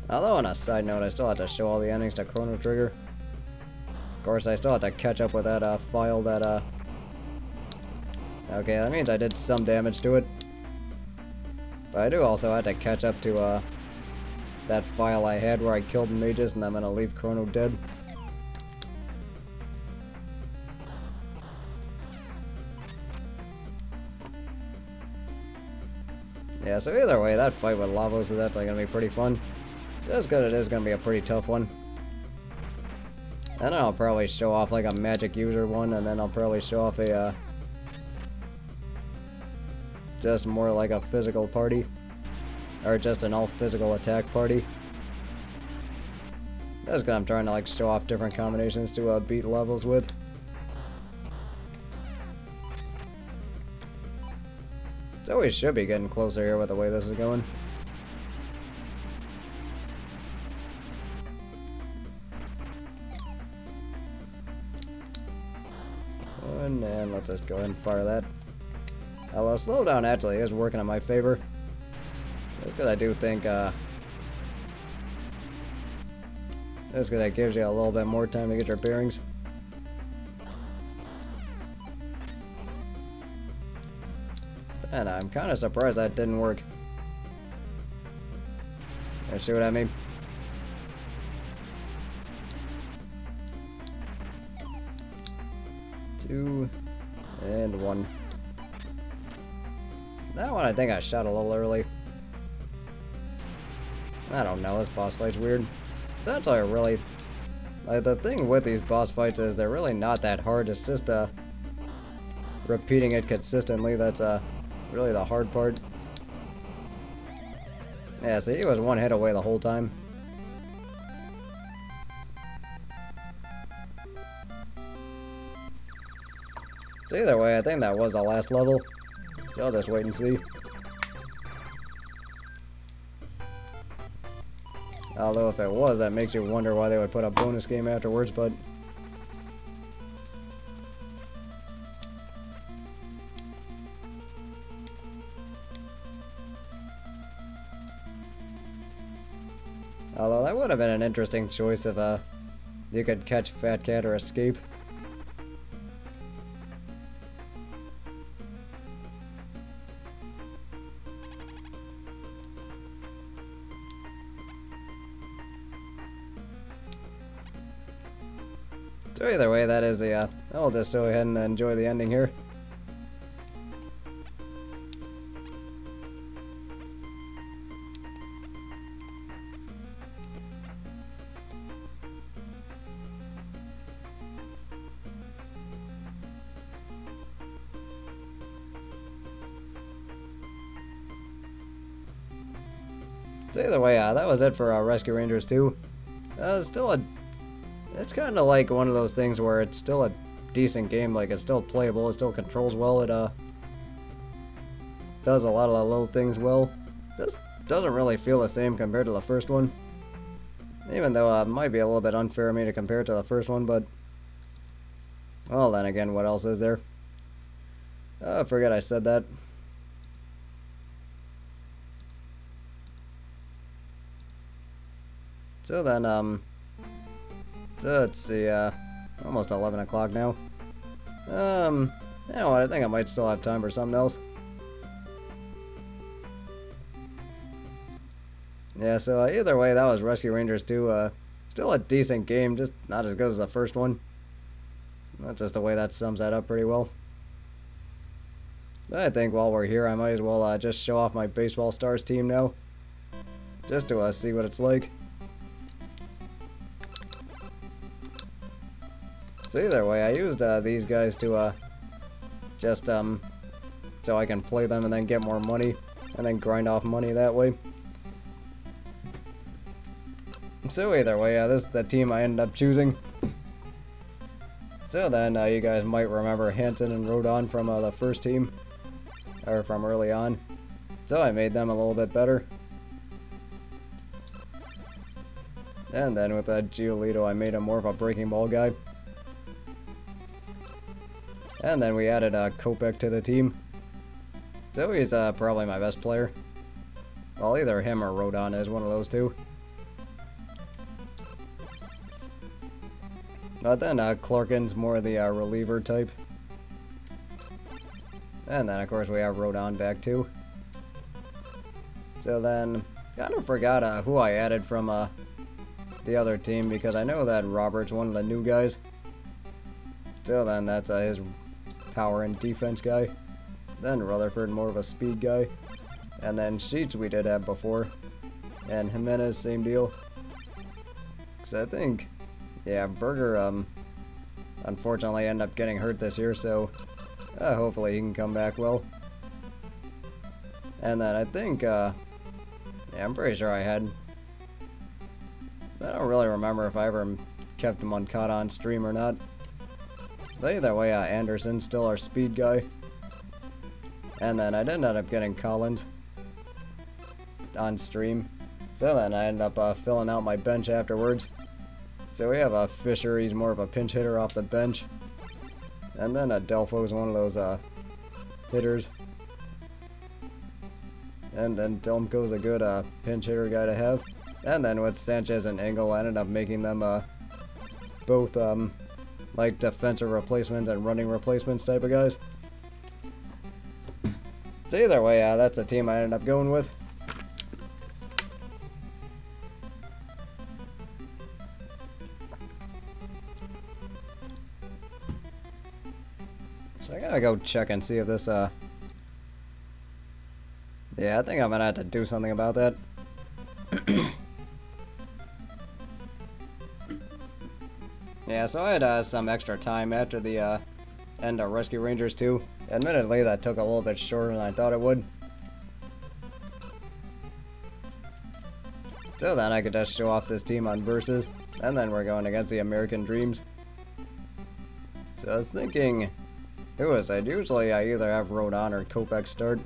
Speaker 1: Although on a side note, I still have to show all the endings to Chrono Trigger. Of course, I still have to catch up with that file that okay, that means I did some damage to it. But I do also have to catch up to that file I had where I killed mages and I'm gonna leave Chrono dead. Yeah, so either way, that fight with Lavos is actually going to be pretty fun. Just because it is going to be a pretty tough one. And then I'll probably show off like a magic user one, and then I'll probably show off a, just more like a physical party. Or just an all physical attack party. That's because I'm trying to like show off different combinations to beat levels with. So we should be getting closer here with the way this is going. And let's just go ahead and fire that. Although slowdown actually is working in my favor. That's because I do think that's because it gives you a little bit more time to get your bearings. And I'm kind of surprised that didn't work. You see what I mean? Two and one. That one I think I shot a little early. I don't know, this boss fight's weird. That's like really... Like, the thing with these boss fights is they're really not that hard. It's just repeating it consistently that's really the hard part. Yeah, see, he was one hit away the whole time. So either way, I think that was the last level. So I'll just wait and see. Although if it was, that makes you wonder why they would put a bonus game afterwards, but... Although that would have been an interesting choice if you could catch Fat Cat or escape. So either way, that is the, I'll just go ahead and enjoy the ending here. So either way, that was it for Rescue Rangers 2. Still a... It's kind of like one of those things where it's still a decent game, like it's still playable, it still controls well, it does a lot of the little things well. This doesn't really feel the same compared to the first one. Even though it might be a little bit unfair of me to compare it to the first one, but... Well, then again, what else is there? I forget I said that. So then, so let's see, almost 11 o'clock now. You know what, I think I might still have time for something else. Yeah, so either way, that was Rescue Rangers 2. Still a decent game, just not as good as the first one. That's just the way that sums that up pretty well. I think while we're here, I might as well just show off my Baseball Stars team now. just to see what it's like. So either way, I used these guys to just so I can play them and then get more money and then grind off money that way. So either way, this is the team I ended up choosing. So then you guys might remember Hanson and Rodon from the first team, or from early on. So I made them a little bit better. And then with Giolito, I made him more of a breaking ball guy. And then we added Kopech to the team. So he's probably my best player. Well, either him or Rodon is one of those two. But then Clarkin's more the reliever type. And then of course we have Rodon back too. So then, kind of forgot who I added from the other team, because I know that Robert's one of the new guys. So then that's his power and defense guy. Then Rutherford, more of a speed guy. And then Sheets we did have before. And Jimenez, same deal. So I think, yeah, Berger unfortunately ended up getting hurt this year, so hopefully he can come back well. And then I think, yeah, I'm pretty sure I don't really remember if I ever kept him uncut on stream or not. But either way, Anderson's still our speed guy. And then I did end up getting Collins on stream. So then I ended up filling out my bench afterwards. So we have Fisher, he's more of a pinch hitter off the bench. And then Adelfo's one of those hitters. And then Domko's a good pinch hitter guy to have. And then with Sanchez and Engel, I ended up making them both like defensive replacements and running replacements type of guys. So either way, that's the team I ended up going with. So I gotta go check and see if this yeah, I think I'm gonna have to do something about that. Yeah, so I had some extra time after the end of Rescue Rangers 2. Admittedly, that took a little bit shorter than I thought it would. So then I could just show off this team on Versus, and then we're going against the American Dreams. So I was thinking, who is it? Usually I either have Rodon or Kopech start.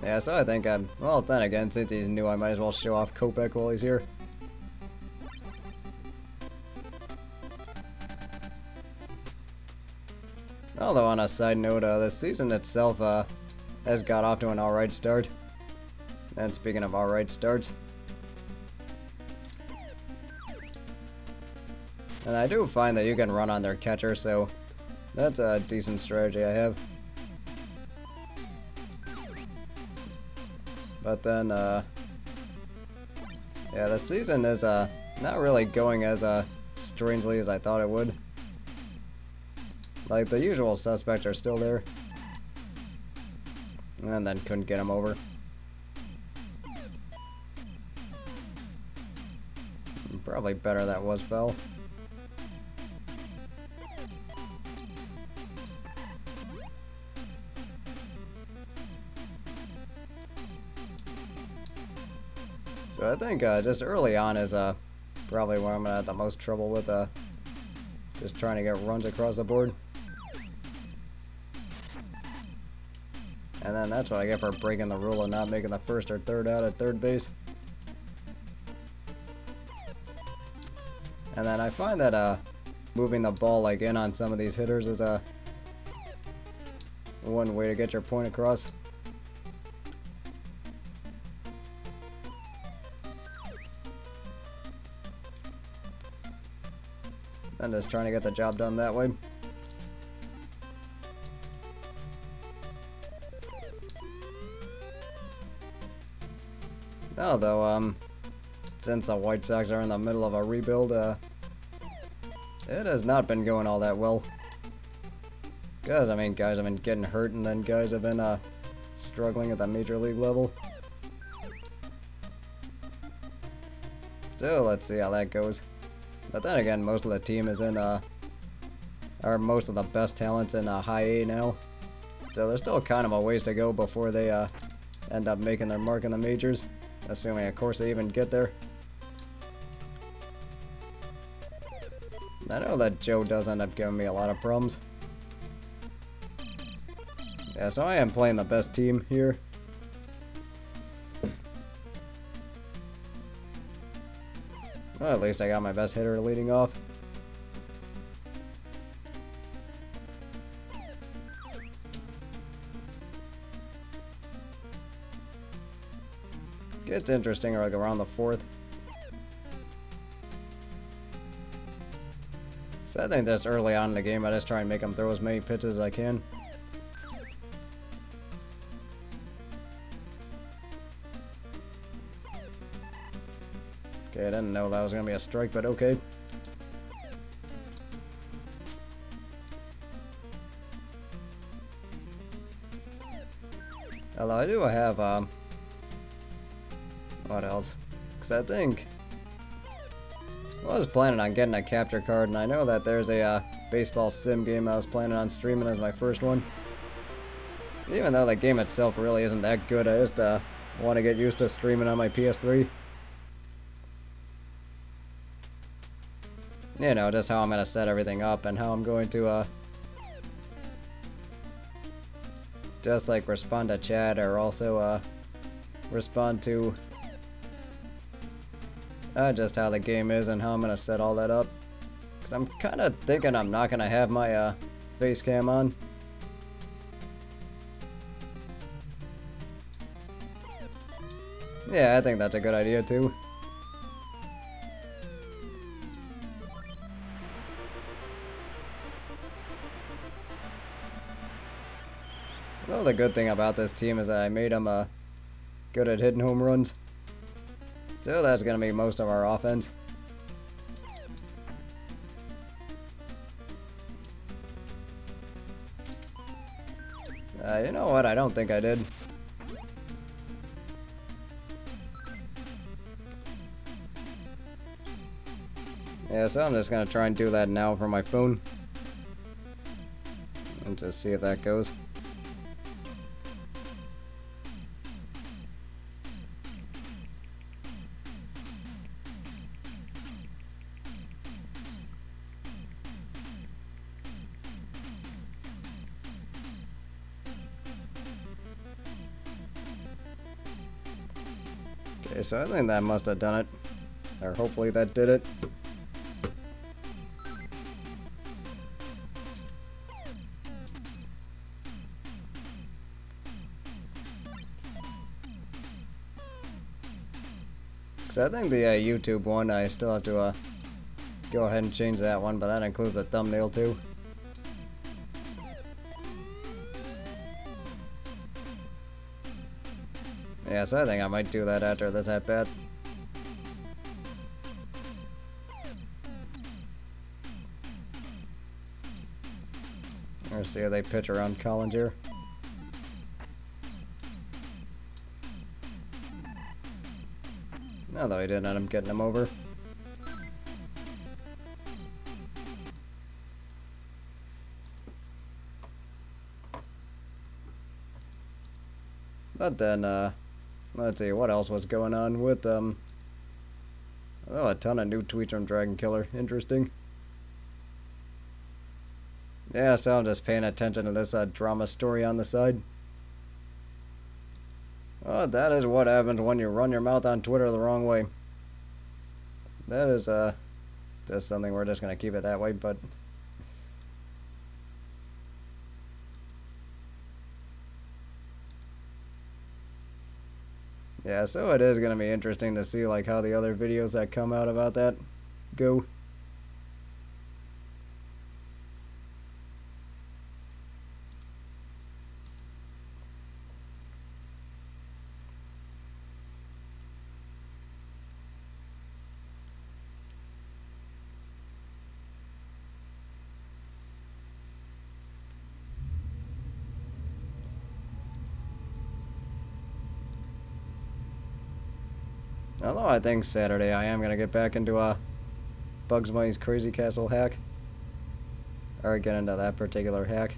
Speaker 1: Yeah, so I think well, then again, since he's new, I might as well show off Kopech while he's here. Although on a side note, the season itself has got off to an alright start. And speaking of alright starts, and I do find that you can run on their catcher, so that's a decent strategy I have. But then, yeah, the season is not really going as strangely as I thought it would. Like, the usual suspects are still there. And then couldn't get him over. Probably better that was fell. So I think just early on is probably where I'm gonna have the most trouble with just trying to get runs across the board. And then that's what I get for breaking the rule and not making the first or third out at third base. And then I find that moving the ball like in on some of these hitters is one way to get your point across. I'm just trying to get the job done that way. Although, since the White Sox are in the middle of a rebuild, it has not been going all that well. Because, I mean, guys have been getting hurt, and then guys have been struggling at the major league level. So let's see how that goes. But then again, most of the team is in, or most of the best talents in high A now. So there's still kind of a ways to go before they end up making their mark in the majors. Assuming, of course, they even get there. I know that Joe does end up giving me a lot of problems. Yeah, so I am playing the best team here. Well, at least I got my best hitter leading off. Gets interesting like around the 4th. So I think just early on in the game I just try and make him throw as many pitches as I can. Okay, I didn't know that was going to be a strike, but okay. Although I do have, what else? Because I think I was planning on getting a capture card, and I know that there's a baseball sim game I was planning on streaming as my first one. Even though the game itself really isn't that good, I just want to get used to streaming on my PS3. You know, just how I'm going to set everything up and how I'm going to just like respond to chat, or also respond to just how the game is and how I'm going to set all that up. Because I'm kind of thinking I'm not going to have my face cam on. Yeah, I think that's a good idea too. Well, the good thing about this team is that I made them good at hitting home runs. So that's going to be most of our offense. You know what? I don't think I did. Yeah, so I'm just going to try and do that now from my phone. And just see if that goes. Okay, so I think that must have done it. Or hopefully that did it. So I think the YouTube one, I still have to go ahead and change that one, but that includes the thumbnail too. Yeah, so I think I might do that after this at-bat. Let's see how they pitch around Collins here. Although he didn't end up getting him over. But then, let's see, what else was going on with, oh, a ton of new tweets from Dragon Killer. Interesting. Yeah, so I'm just paying attention to this drama story on the side. Oh, that is what happens when you run your mouth on Twitter the wrong way. That is, just something we're just gonna keep it that way, but... Yeah, so it is gonna be interesting to see, like, how the other videos that come out about that go. Although I think Saturday I am going to get back into Bugs Bunny's Crazy Castle hack. Or get into that particular hack.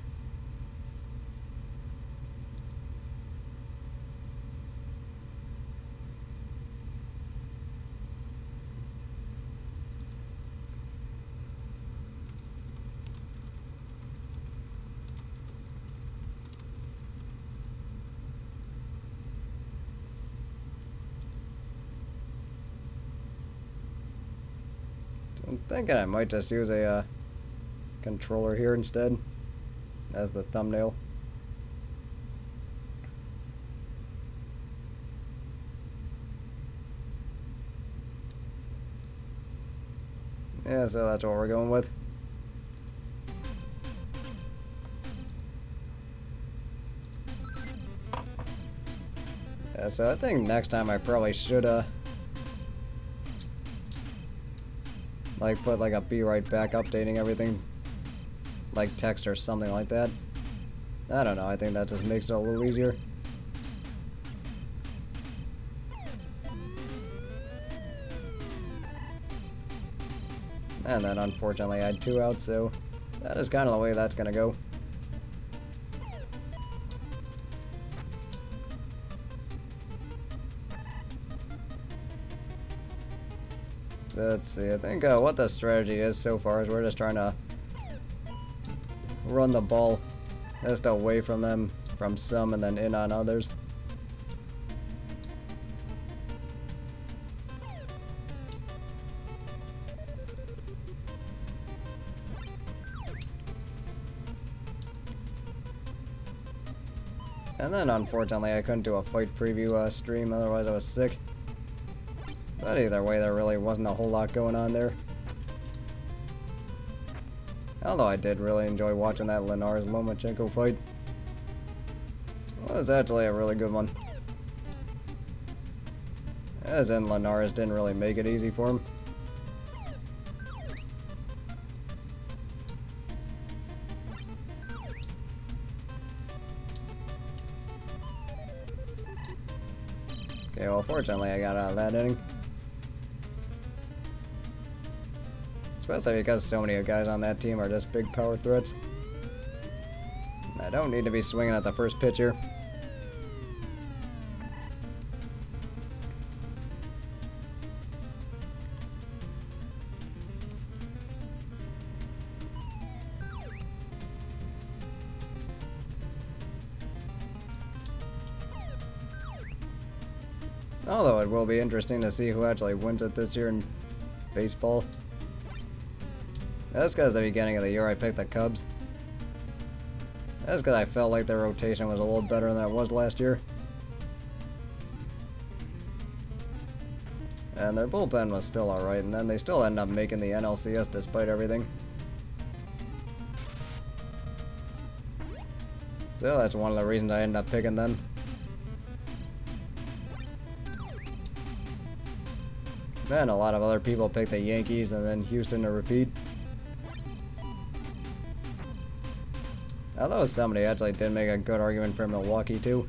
Speaker 1: I'm thinking I might just use a controller here instead as the thumbnail. Yeah, so that's what we're going with. Yeah, so I think next time I probably should like put like a be right back updating everything, like text or something like that. I don't know, I think that just makes it a little easier. And then unfortunately I had 2 outs, so that is kind of the way that's gonna go. So let's see, I think what the strategy is so far is we're just trying to run the ball just away from them, from some, and then in on others. And then unfortunately I couldn't do a fight preview stream, otherwise I was sick. But either way, there really wasn't a whole lot going on there. Although I did really enjoy watching that Linares-Lomachenko fight. It was actually a really good one. As in, Linares didn't really make it easy for him. Okay, well fortunately I got out of that inning. Especially because so many guys on that team are just big power threats. I don't need to be swinging at the first pitcher. Although it will be interesting to see who actually wins it this year in baseball. That's because at the beginning of the year I picked the Cubs. That's because I felt like their rotation was a little better than it was last year. And their bullpen was still alright, and then they still ended up making the NLCS despite everything. So that's one of the reasons I ended up picking them. Then a lot of other people picked the Yankees and then Houston to repeat. Although somebody actually did make a good argument for Milwaukee too.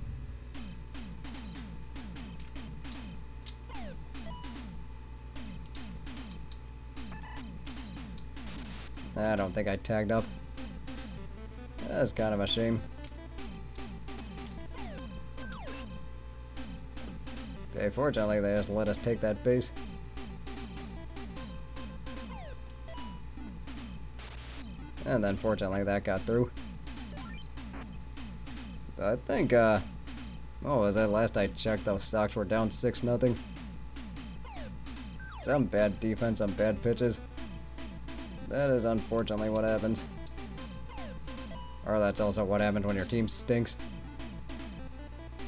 Speaker 1: I don't think I tagged up. That's kind of a shame. Okay, fortunately they just let us take that base. And then fortunately that got through. I think, what was it? Last I checked, the Sox were down 6-0. Some bad defense, some bad pitches. That is unfortunately what happens. Or that's also what happens when your team stinks.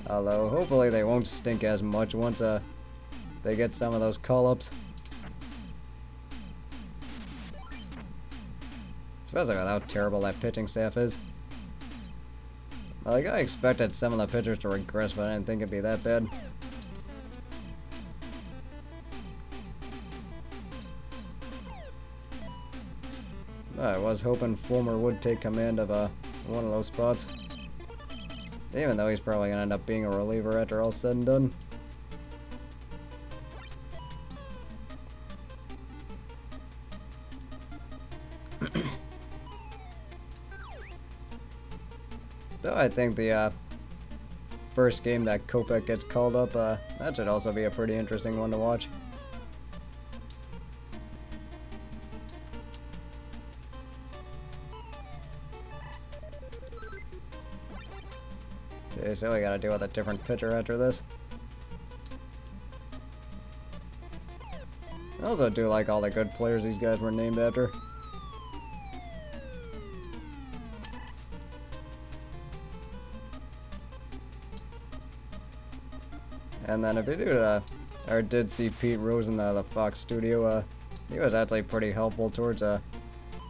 Speaker 1: Although, hopefully they won't stink as much once, they get some of those call-ups. Especially with how terrible that pitching staff is. Like, I expected some of the pitchers to regress, but I didn't think it'd be that bad. I was hoping Fulmer would take command of one of those spots. Even though he's probably going to end up being a reliever after all said and done. So I think the first game that Kopech gets called up, that should also be a pretty interesting one to watch. Okay, so we gotta deal with a different pitcher after this. I also do like all the good players these guys were named after. And then if you do, or did see Pete Rose in the Fox studio, he was actually pretty helpful towards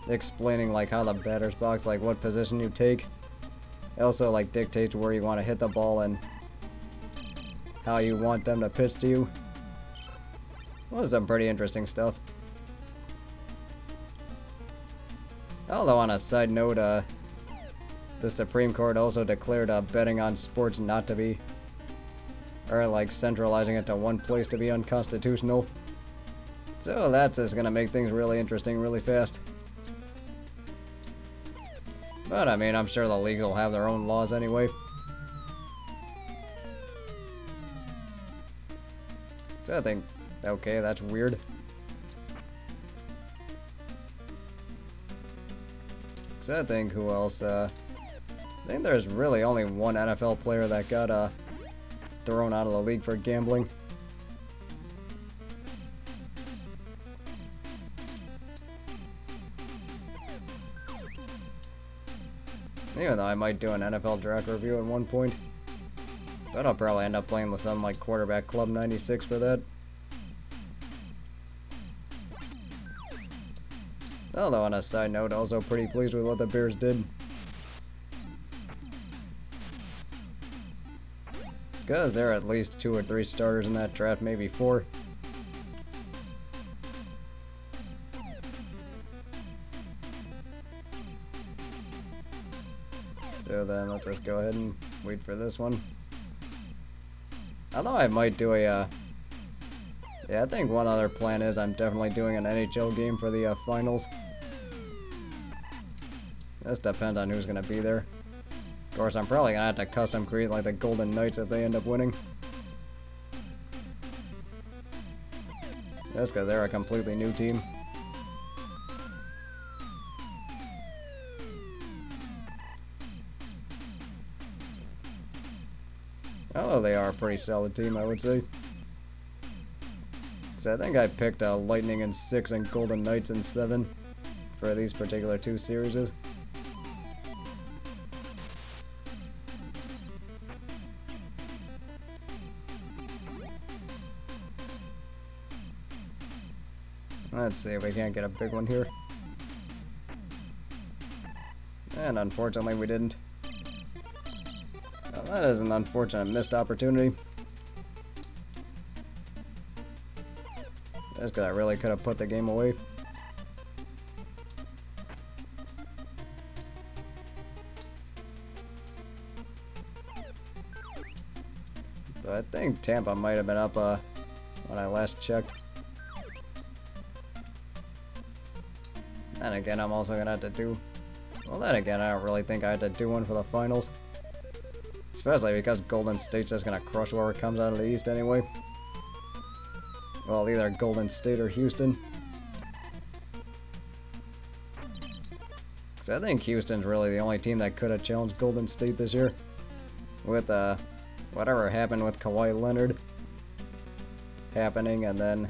Speaker 1: explaining like how the batter's box, like what position you take. It also like dictates where you want to hit the ball and how you want them to pitch to you. Well, some pretty interesting stuff. Although on a side note, the Supreme Court also declared betting on sports not to be, or like centralizing it to one place to be unconstitutional. So that's just gonna make things really interesting really fast. But I mean, I'm sure the leagues will have their own laws anyway. So I think, okay, that's weird. So I think who else, I think there's really only one NFL player that got thrown out of the league for gambling. Even though I might do an NFL draft review at one point. But I'll probably end up playing some like Quarterback Club 96 for that. Although on a side note, also pretty pleased with what the Bears did. Because there are at least 2 or 3 starters in that draft, maybe 4. So then let's just go ahead and wait for this one. Although I might do a, yeah, I think one other plan is I'm definitely doing an NHL game for the finals. This depends on who's going to be there. Of course, I'm probably going to have to custom create like the Golden Knights if they end up winning. Just because they're a completely new team. Although they are a pretty solid team, I would say. So I think I picked Lightning in 6 and Golden Knights in 7 for these particular 2 series. Let's see if we can't get a big one here. And unfortunately we didn't. Well, that is an unfortunate missed opportunity. Just because I really could have put the game away. So I think Tampa might have been up when I last checked. And again, I'm also going to have to do... Well, then again, I don't really think I had to do one for the finals. Especially because Golden State's just going to crush whoever comes out of the East anyway. Well, either Golden State or Houston. Because I think Houston's really the only team that could have challenged Golden State this year. With whatever happened with Kawhi Leonard happening, and then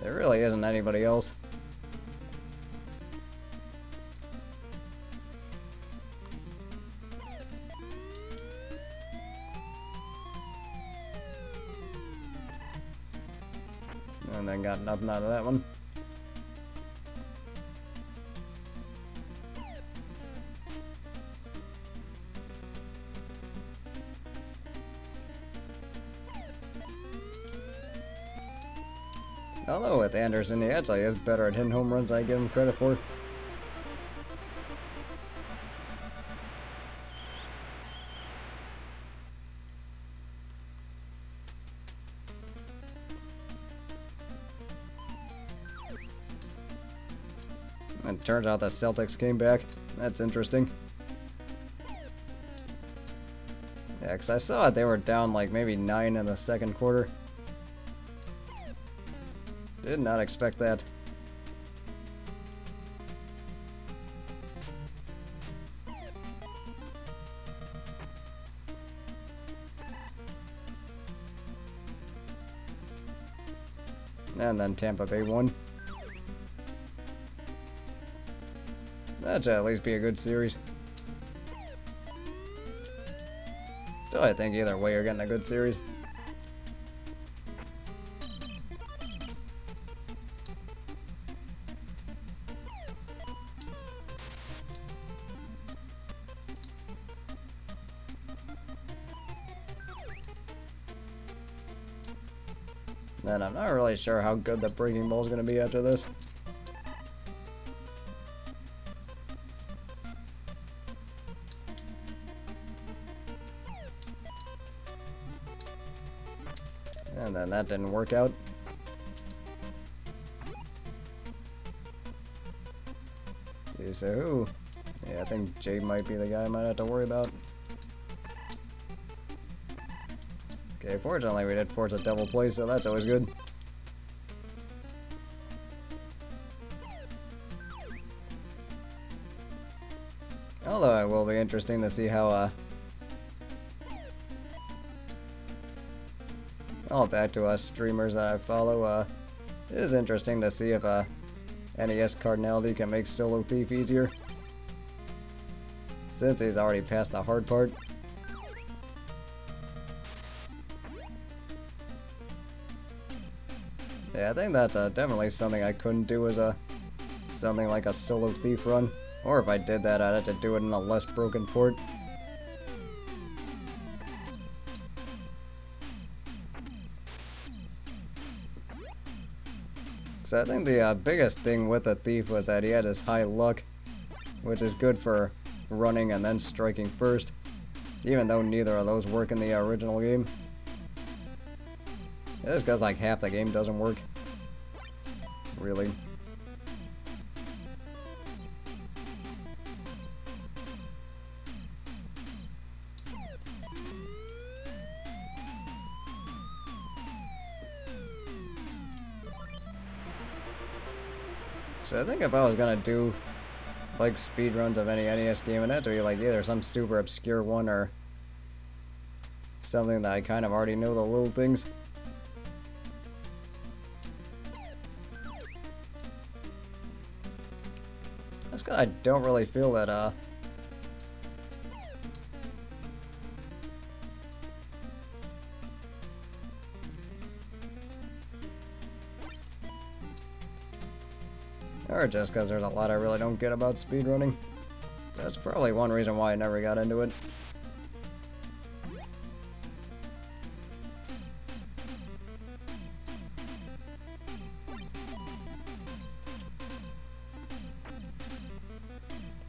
Speaker 1: there really isn't anybody else. And then got nothing out of that one. Although with Anderson, he actually is better at hitting home runs than I give him credit for. And it turns out the Celtics came back. That's interesting. Yeah, 'cause I saw they were down like maybe 9 in the second quarter. Did not expect that. And then Tampa Bay won. That should at least be a good series. So I think either way you're getting a good series. Then I'm not really sure how good the breaking ball is going to be after this. And then that didn't work out. Okay, so who? Yeah, I think Jay might be the guy I might have to worry about. Okay, fortunately we did force a double play, so that's always good. Although it will be interesting to see how, back to us streamers that I follow, it is interesting to see if, NES Cardinality can make Solo Thief easier. Since he's already past the hard part. Yeah, I think that's definitely something I couldn't do as something like a Solo Thief run. Or if I did that, I'd have to do it in a less broken port. So I think the biggest thing with the Thief was that he had his high luck, which is good for running and then striking first, even though neither of those work in the original game. It's because like half the game doesn't work. Really. So I think if I was gonna do like speedruns of any NES game, it'd have to be like either some super obscure one or something that I kind of already know the little things. That's because I don't really feel that or just because there's a lot I really don't get about speedrunning. That's probably one reason why I never got into it.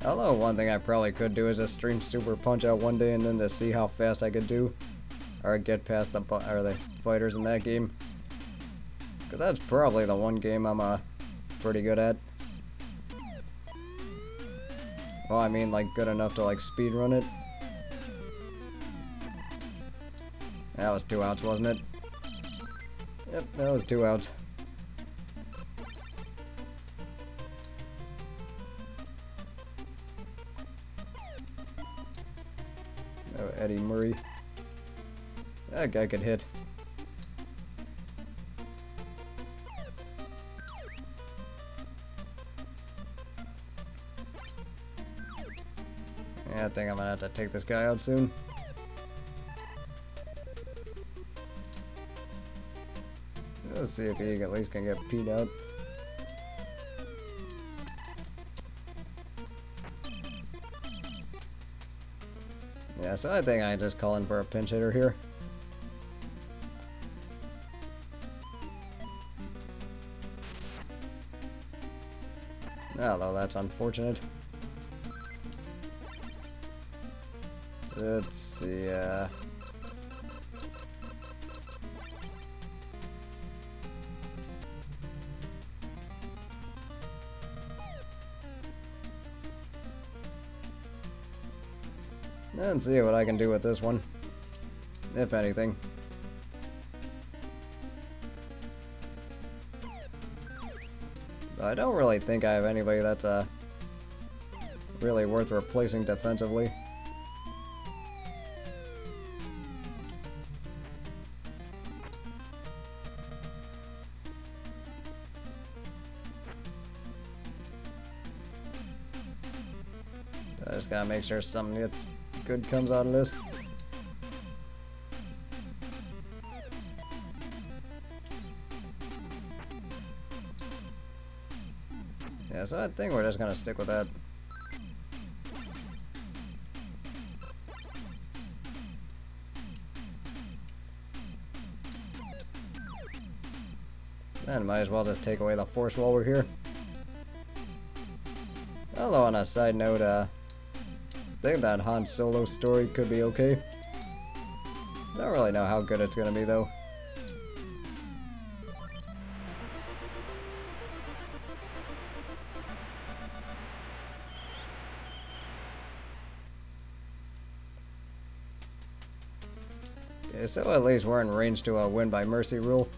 Speaker 1: Although one thing I probably could do is just stream Super Punch-Out one day and then to see how fast I could do, or get past the fighters in that game. Because that's probably the one game I'm pretty good at. Well, I mean, like, good enough to, like, speedrun it. That was 2 outs, wasn't it? Yep, that was 2 outs. Oh, Eddie Murray. That guy could hit. Yeah, I think I'm gonna have to take this guy out soon. Let's see if he at least can get Pete out. Yeah, so I think I just call in for a pinch hitter here. Although that's unfortunate. Let's see, let's see what I can do with this one. if anything. I don't really think I have anybody that's really worth replacing defensively. I just gotta make sure something gets good comes out of this. Yeah, so I think we're just gonna stick with that. Then might as well just take away the force while we're here. Although on a side note, I think that Han Solo story could be okay. Don't really know how good it's gonna be though. Okay, so at least we're in range to a win by mercy rule.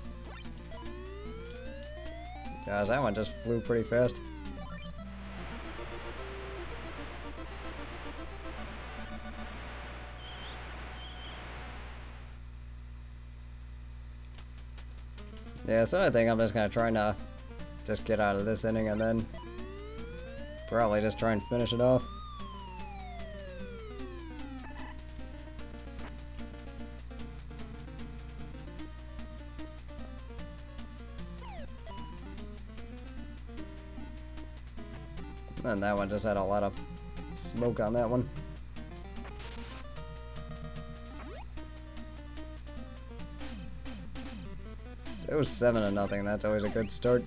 Speaker 1: Gosh, that one just flew pretty fast. Yeah, so I think I'm just gonna try and just get out of this inning and then probably just try and finish it off. And that one just had a lot of smoke on that one. It was 7-0. That's always a good start.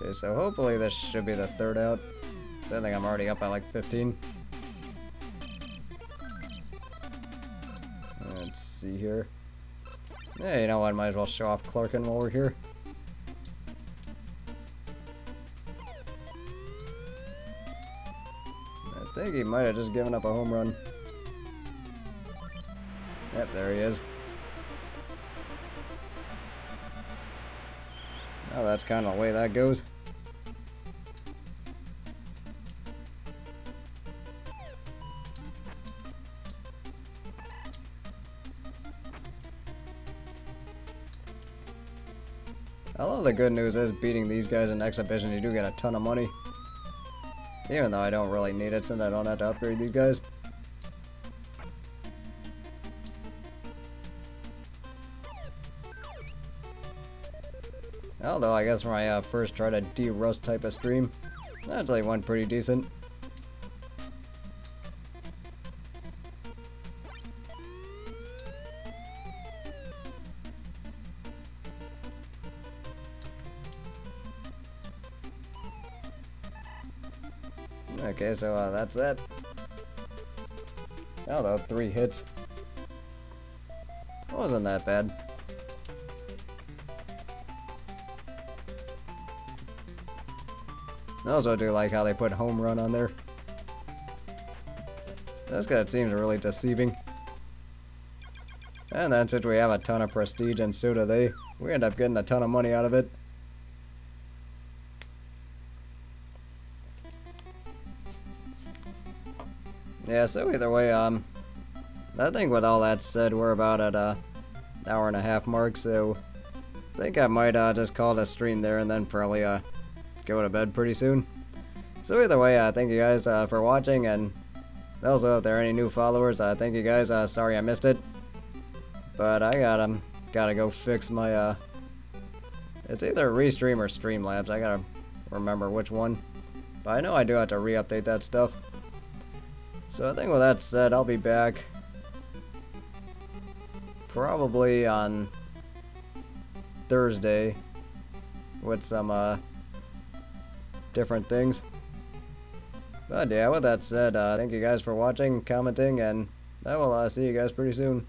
Speaker 1: Okay, so hopefully this should be the third out. So I think I'm already up by like 15. Let's see here. Yeah, you know what? Might as well show off Clarkin while we're here. I think he might have just given up a home run. Yep, there he is. Oh, that's kind of the way that goes. Although the good news is, beating these guys in exhibition, you do get a ton of money. Even though I don't really need it since I don't have to upgrade these guys. Although I guess for my first try to de-rust type of stream, that actually went pretty decent. Okay, so that's that. Although 3 hits wasn't that bad. I also do like how they put home run on there. This guy seems really deceiving. And then since we have a ton of prestige and so do they, we end up getting a ton of money out of it. Yeah, so either way, I think with all that said, we're about at a hour and a half mark, so I think I might just call it a stream there and then probably go to bed pretty soon. So either way, thank you guys for watching, and also if there are any new followers, thank you guys. Sorry I missed it, but I gotta go fix my it's either Restream or Streamlabs. I gotta remember which one, but I know I do have to re-update that stuff. So I think with that said, I'll be back probably on Thursday with some different things. But yeah, with that said, thank you guys for watching, commenting, and I will see you guys pretty soon.